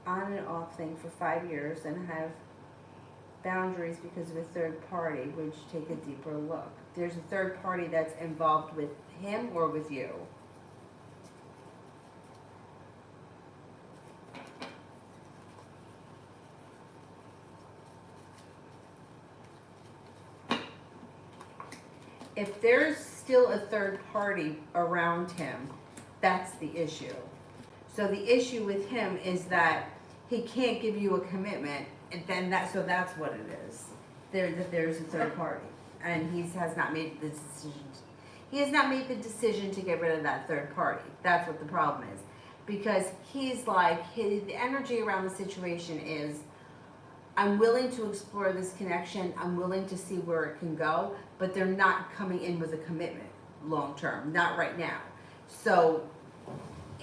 on and off thing for 5 years and have boundaries because of a third party, which take a deeper look. There's a third party that's involved with him or with you. If there's still a third party around him, that's the issue. So the issue with him is that he can't give you a commitment, and then that's what it is. There's a third party, and he has not made the decision. He has not made the decision to get rid of that third party. That's what the problem is, because he's like the energy around the situation is, I'm willing to explore this connection. I'm willing to see where it can go, but they're not coming in with a commitment long term, not right now. So,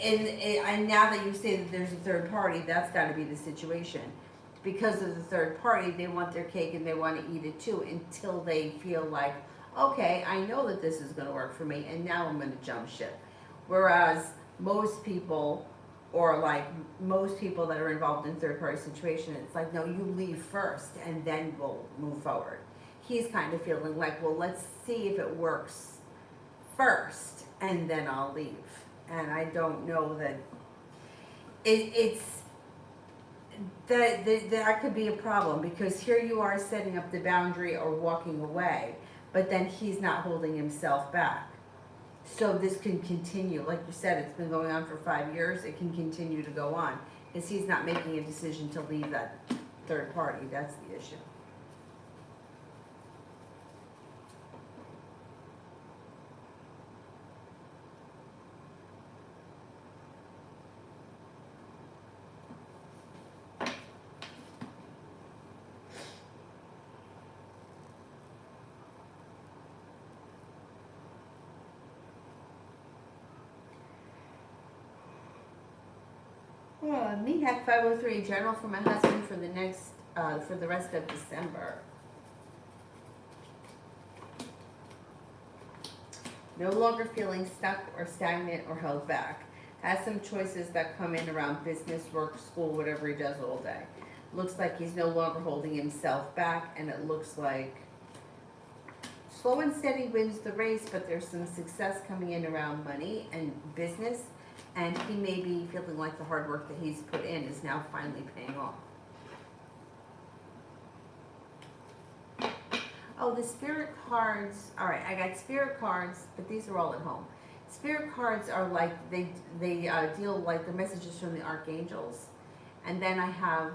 and now that you say that there's a third party, that's got to be the situation. Because of the third party, they want their cake and they want to eat it too until they feel like, okay, I know that this is going to work for me, and now I'm going to jump ship. Whereas most people, or like most people that are involved in third party situation, it's like, no, you leave first and then we'll move forward. He's kind of feeling like, well, let's see if it works first and then I'll leave. And I don't know that that could be a problem, because here you are setting up the boundary or walking away, but then he's not holding himself back. So this can continue. Like you said, it's been going on for 5 years. It can continue to go on because he's not making a decision to leave that third party. That's the issue. Me had 503 general for my husband for the next, for the rest of December. No longer feeling stuck or stagnant or held back. Has some choices that come in around business, work, school, whatever he does all day. Looks like he's no longer holding himself back, and it looks like slow and steady wins the race, but there's some success coming in around money and business. And he may be feeling like the hard work that he's put in is now finally paying off. Oh, the spirit cards. All right, I got spirit cards, but these are all at home. Spirit cards are like, they deal like the messages from the archangels. And then I have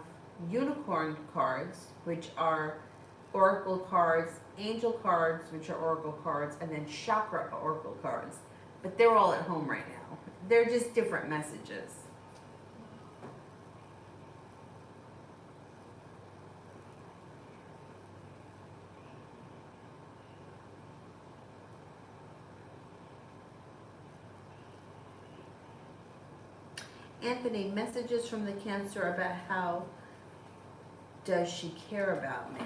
unicorn cards, which are oracle cards, angel cards, which are oracle cards, and then chakra oracle cards. But they're all at home right now. They're just different messages. Anthony, messages from the Cancer about how does she care about me?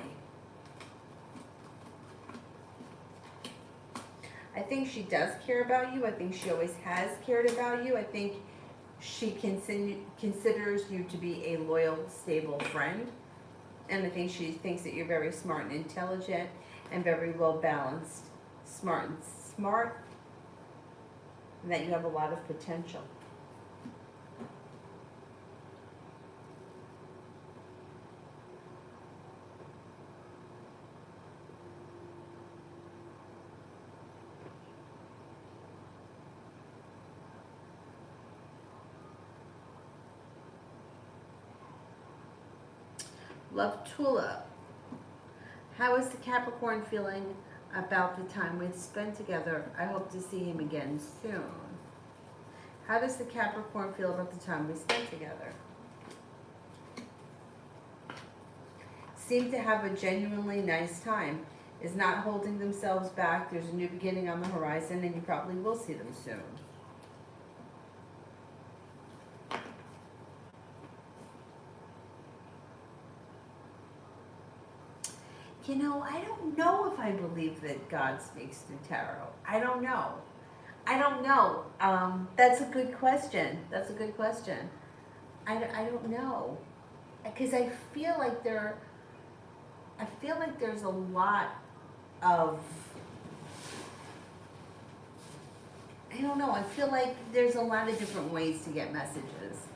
I think she does care about you. I think she always has cared about you. I think she considers you to be a loyal, stable friend. And I think she thinks that you're very smart and intelligent and very well balanced. Smart, and that you have a lot of potential. Love Tula. How is the Capricorn feeling about the time we spent together? I hope to see him again soon. How does the Capricorn feel about the time we spent together? Seem to have a genuinely nice time. Is not holding themselves back. There's a new beginning on the horizon, and you probably will see them soon. You know, I don't know if I believe that God speaks through tarot. I don't know. I don't know. That's a good question. That's a good question. I don't know. Because I feel like there's a lot of, I don't know, I feel like there's a lot of different ways to get messages.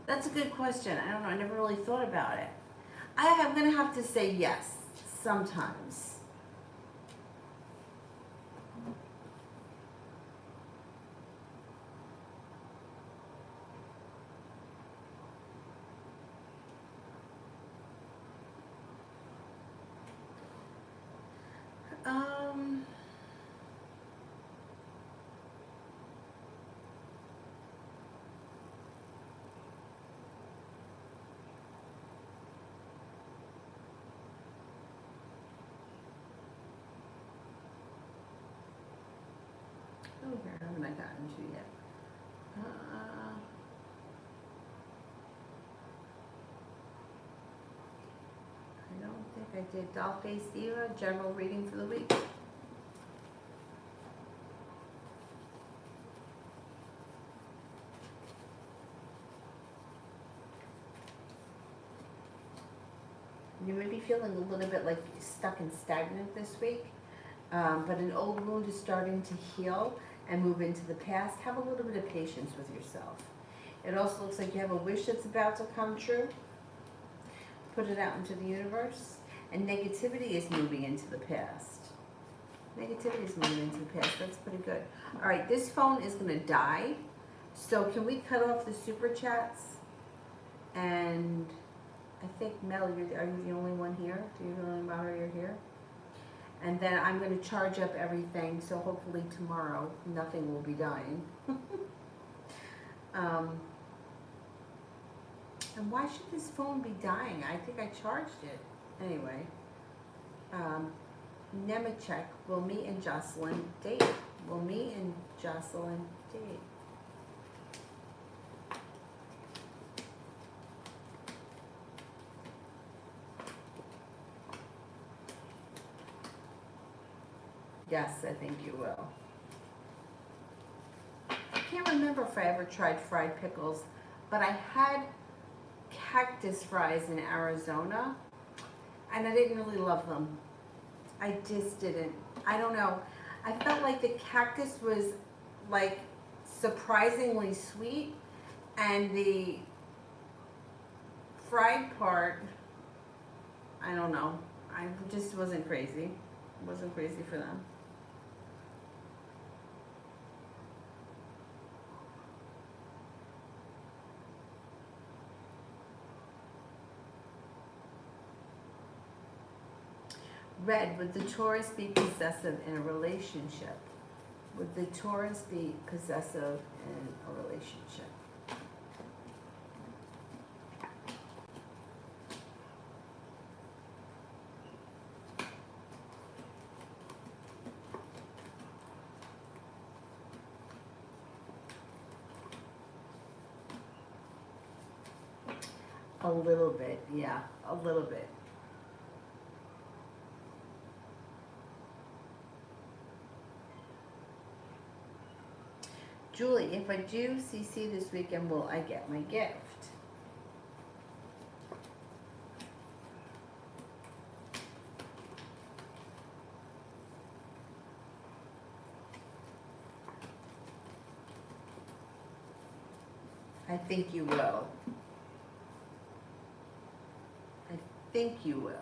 That's a good question. I don't know. I never really thought about it. I'm going to have to say yes. Sometimes. Oh, where haven't I gotten to yet? I don't think I did. Doll Face Diva, general reading for the week. You may be feeling a little bit like stuck and stagnant this week, but an old wound is starting to heal and move into the past. Have a little bit of patience with yourself. It also looks like you have a wish that's about to come true. Put it out into the universe. And negativity is moving into the past. Negativity is moving into the past. That's pretty good. All right, this phone is going to die. So can we cut off the super chats? And I think, Mel, are you the only one here? Do you the only moderator here? And then I'm going to charge up everything, so hopefully tomorrow nothing will be dying. And why should this phone be dying? I think I charged it. Anyway. Nemechek, will me and Jocelyn date? Will me and Jocelyn date? Yes, I think you will. I can't remember if I ever tried fried pickles, but I had cactus fries in Arizona, and I didn't really love them. I just didn't. I don't know. I felt like the cactus was like surprisingly sweet, and the fried part, I don't know. I just wasn't crazy. Wasn't crazy for them. Red, would the Taurus be possessive in a relationship? Would the Taurus be possessive in a relationship? A little bit, yeah, a little bit. Julie, if I do CC this weekend, will I get my gift? I think you will. I think you will.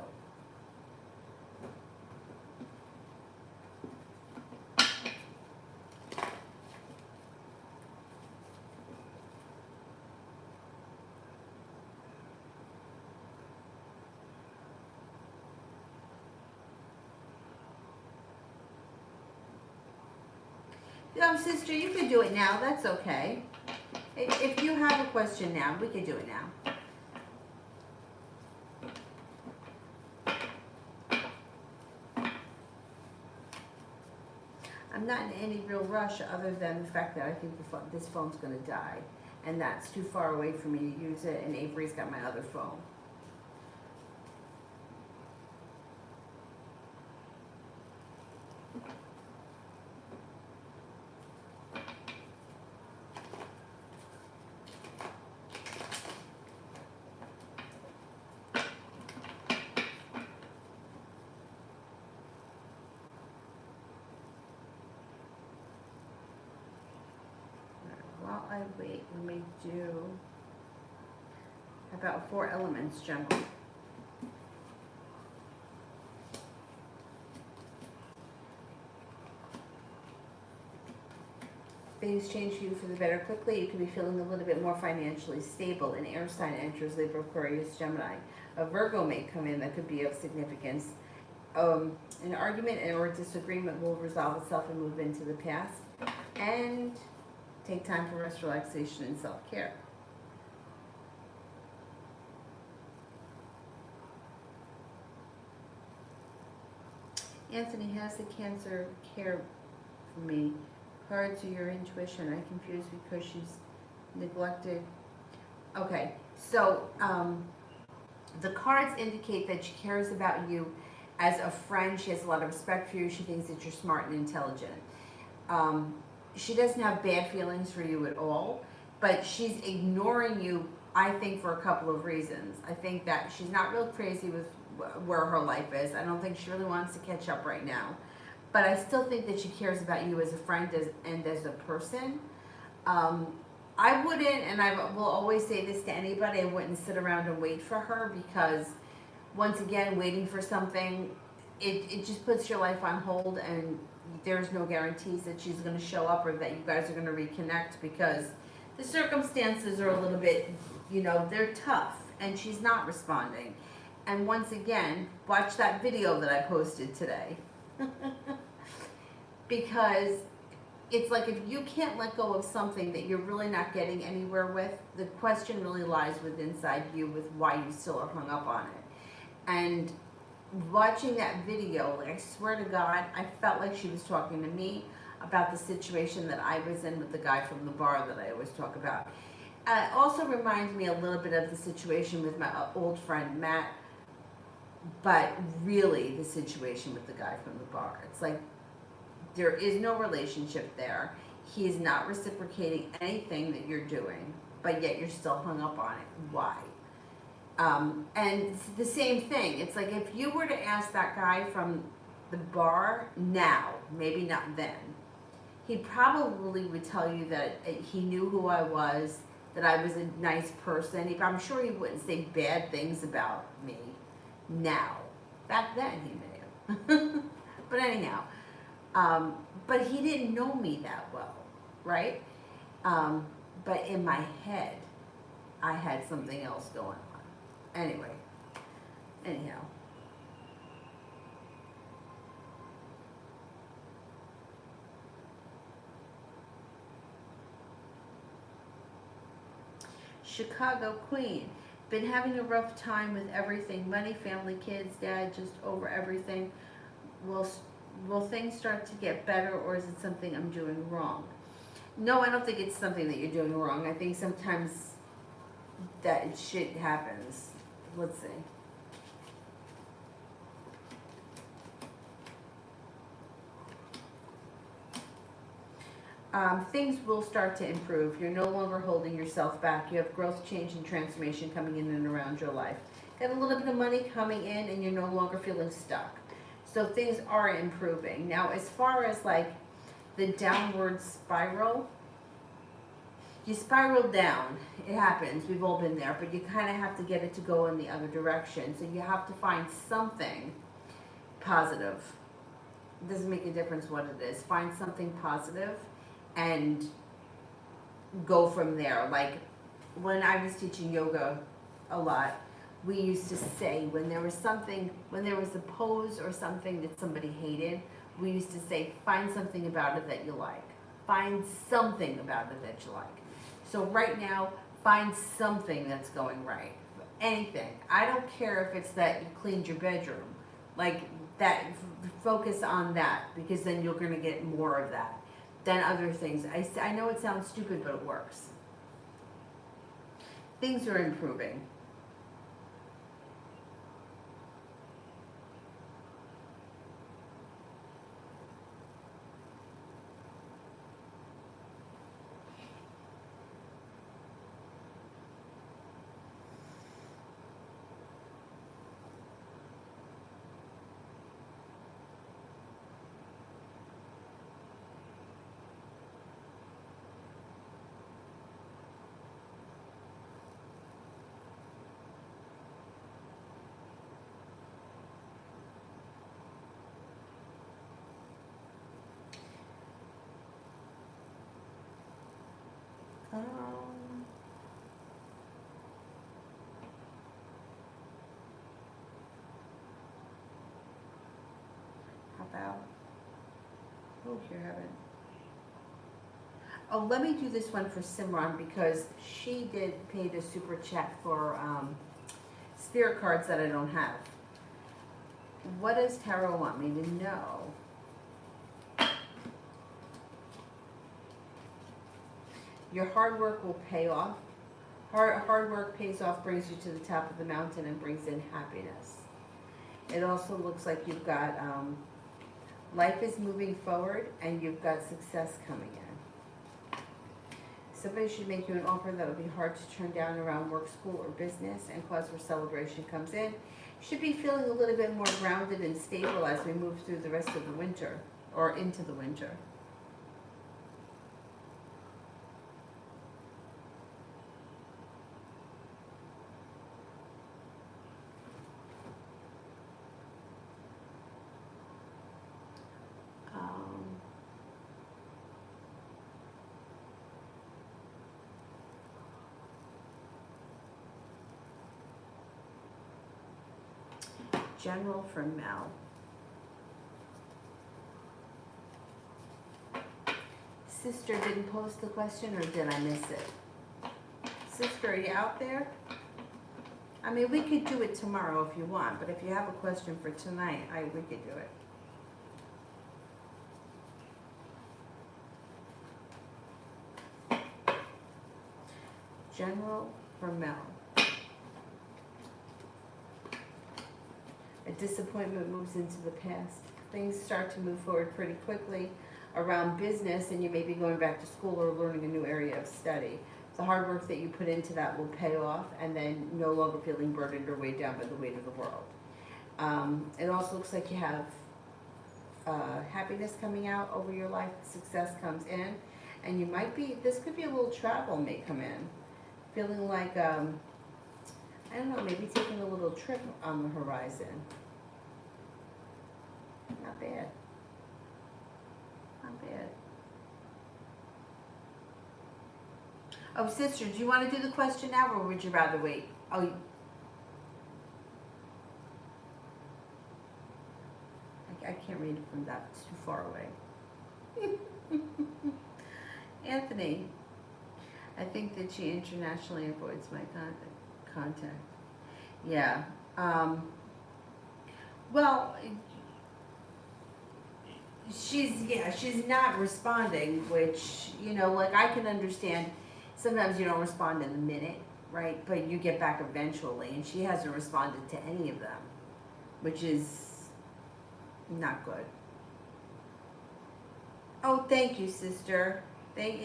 Sister, you can do it now. That's okay. If you have a question now, we can do it now. I'm not in any real rush other than the fact that I think this phone's going to die. And that's too far away for me to use it, and Avery's got my other phone. While I wait, let me do about 4 elements general. Things change for you for the better quickly. You could be feeling a little bit more financially stable. An air sign enters Libra, Aquarius, Gemini. A Virgo may come in that could be of significance. An argument or a disagreement will resolve itself and move into the past. And take time for rest, relaxation, and self-care. Anthony, has the Cancer care for me? Cards are your intuition. I'm confused because she's neglected. Okay, so the cards indicate that she cares about you as a friend. She has a lot of respect for you. She thinks that you're smart and intelligent. She doesn't have bad feelings for you at all, but she's ignoring you, I think, for a couple of reasons. I think that she's not real crazy with where her life is. I don't think she really wants to catch up right now. But I still think that she cares about you as a friend and as a person. I wouldn't, and I will always say this to anybody, I wouldn't sit around and wait for her, because once again, waiting for something, it just puts your life on hold, and there's no guarantees that she's going to show up or that you guys are going to reconnect, because the circumstances are a little bit, they're tough, and she's not responding. And once again, watch that video that I posted today. Because it's like, if you can't let go of something that you're really not getting anywhere with, the question really lies within inside you with why you still are hung up on it. And watching that video, like, I swear to God, I felt like she was talking to me about the situation that I was in with the guy from the bar that I always talk about. It also reminds me a little bit of the situation with my old friend Matt, but really the situation with the guy from the bar. It's like, there is no relationship there. He is not reciprocating anything that you're doing, but yet you're still hung up on it. Why? And it's the same thing. It's like, if you were to ask that guy from the bar now, maybe not then, he probably would tell you that he knew who I was, that I was a nice person. I'm sure he wouldn't say bad things about me now. Back then he may have. But anyhow, but he didn't know me that well, right? But in my head, I had something else going on. Anyhow. Chicago Queen. Been having a rough time with everything. Money, family, kids, dad, just over everything. Will, will things start to get better, or is it something I'm doing wrong? No, I don't think it's something that you're doing wrong. I think sometimes that shit happens. Let's see. Things will start to improve. You're no longer holding yourself back. You have growth, change, and transformation coming in and around your life. Got a little bit of money coming in, and you're no longer feeling stuck. So things are improving. Now, as far as like the downward spiral, you spiral down. It happens. We've all been there, but you kind of have to get it to go in the other direction. So you have to find something positive. It doesn't make a difference what it is. Find something positive and go from there. Like when I was teaching yoga a lot, we used to say when there was something, when there was a pose or something that somebody hated, we used to say, find something about it that you like. Find something about it that you like. So right now, find something that's going right. Anything. I don't care if it's that you cleaned your bedroom. Like that, focus on that, because then you're going to get more of that than other things. I know it sounds stupid, but it works. Things are improving. How about, oh, here, have it. Oh, let me do this one for Simran because she did pay the super chat for spirit cards that I don't have. What does Tarot want me to know? Your hard work will pay off. Hard work pays off, brings you to the top of the mountain, and brings in happiness. It also looks like you've got life is moving forward, and you've got success coming in. Somebody should make you an offer that will be hard to turn down around work, school, or business, and cause where celebration comes in. Should be feeling a little bit more grounded and stable as we move through the rest of the winter, or into the winter. General from Mel. Sister didn't post the question, or did I miss it? Sister, are you out there? I mean, we could do it tomorrow if you want, but if you have a question for tonight, we could do it. General from Mel. A disappointment moves into the past. Things start to move forward pretty quickly around business, and you may be going back to school or learning a new area of study. The hard work that you put into that will pay off, and then no longer feeling burdened or weighed down by the weight of the world. It also looks like you have happiness coming out over your life. Success comes in, and you might be, this could be a little travel may come in. Feeling like, I don't know, maybe taking a little trip on the horizon. Not bad. Not bad. Oh, sister, do you want to do the question now, or would you rather wait? Oh, I can't read it from that. It's too far away. Anthony, I think that she internationally avoids my contact. Yeah. Well, she's not responding, which, like I can understand. Sometimes you don't respond in the minute, right? But you get back eventually, and she hasn't responded to any of them, which is not good. Oh, thank you, sister. Thank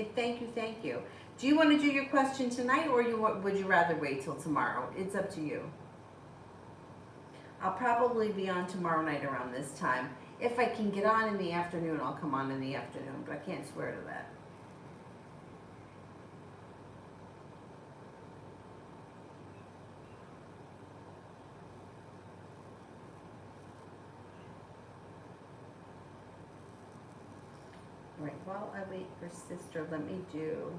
you. Do you want to do your question tonight, or would you rather wait till tomorrow? It's up to you. I'll probably be on tomorrow night around this time. If I can get on in the afternoon, I'll come on in the afternoon, but I can't swear to that. All right, while I wait for sister, let me do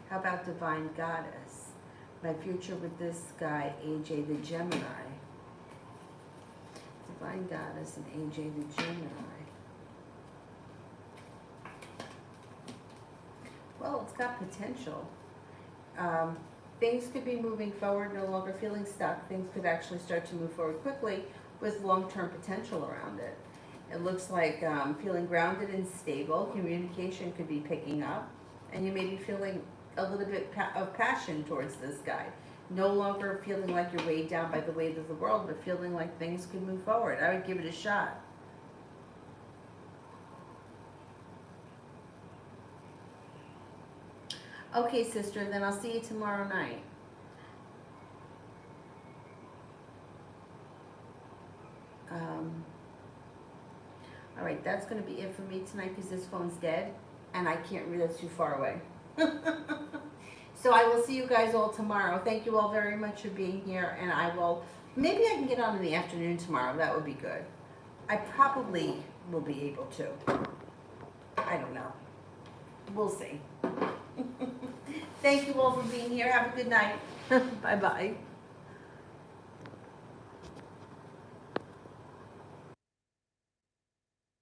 how about Divine Goddess? My future with this guy, AJ the Gemini. Divine Goddess and AJ the Gemini. Well, it's got potential. Things could be moving forward, no longer feeling stuck. Things could actually start to move forward quickly with long-term potential around it. It looks like feeling grounded and stable. Communication could be picking up, and you may be feeling a little bit of passion towards this guy. No longer feeling like you're weighed down by the weight of the world, but feeling like things could move forward. I would give it a shot. Okay, sister, then I'll see you tomorrow night. All right, that's going to be it for me tonight because this phone's dead and I can't read it too far away. So I will see you guys all tomorrow. Thank you all very much for being here, and maybe I can get on in the afternoon tomorrow. That would be good. I probably will be able to. I don't know. We'll see. Thank you all for being here. Have a good night. Bye-bye.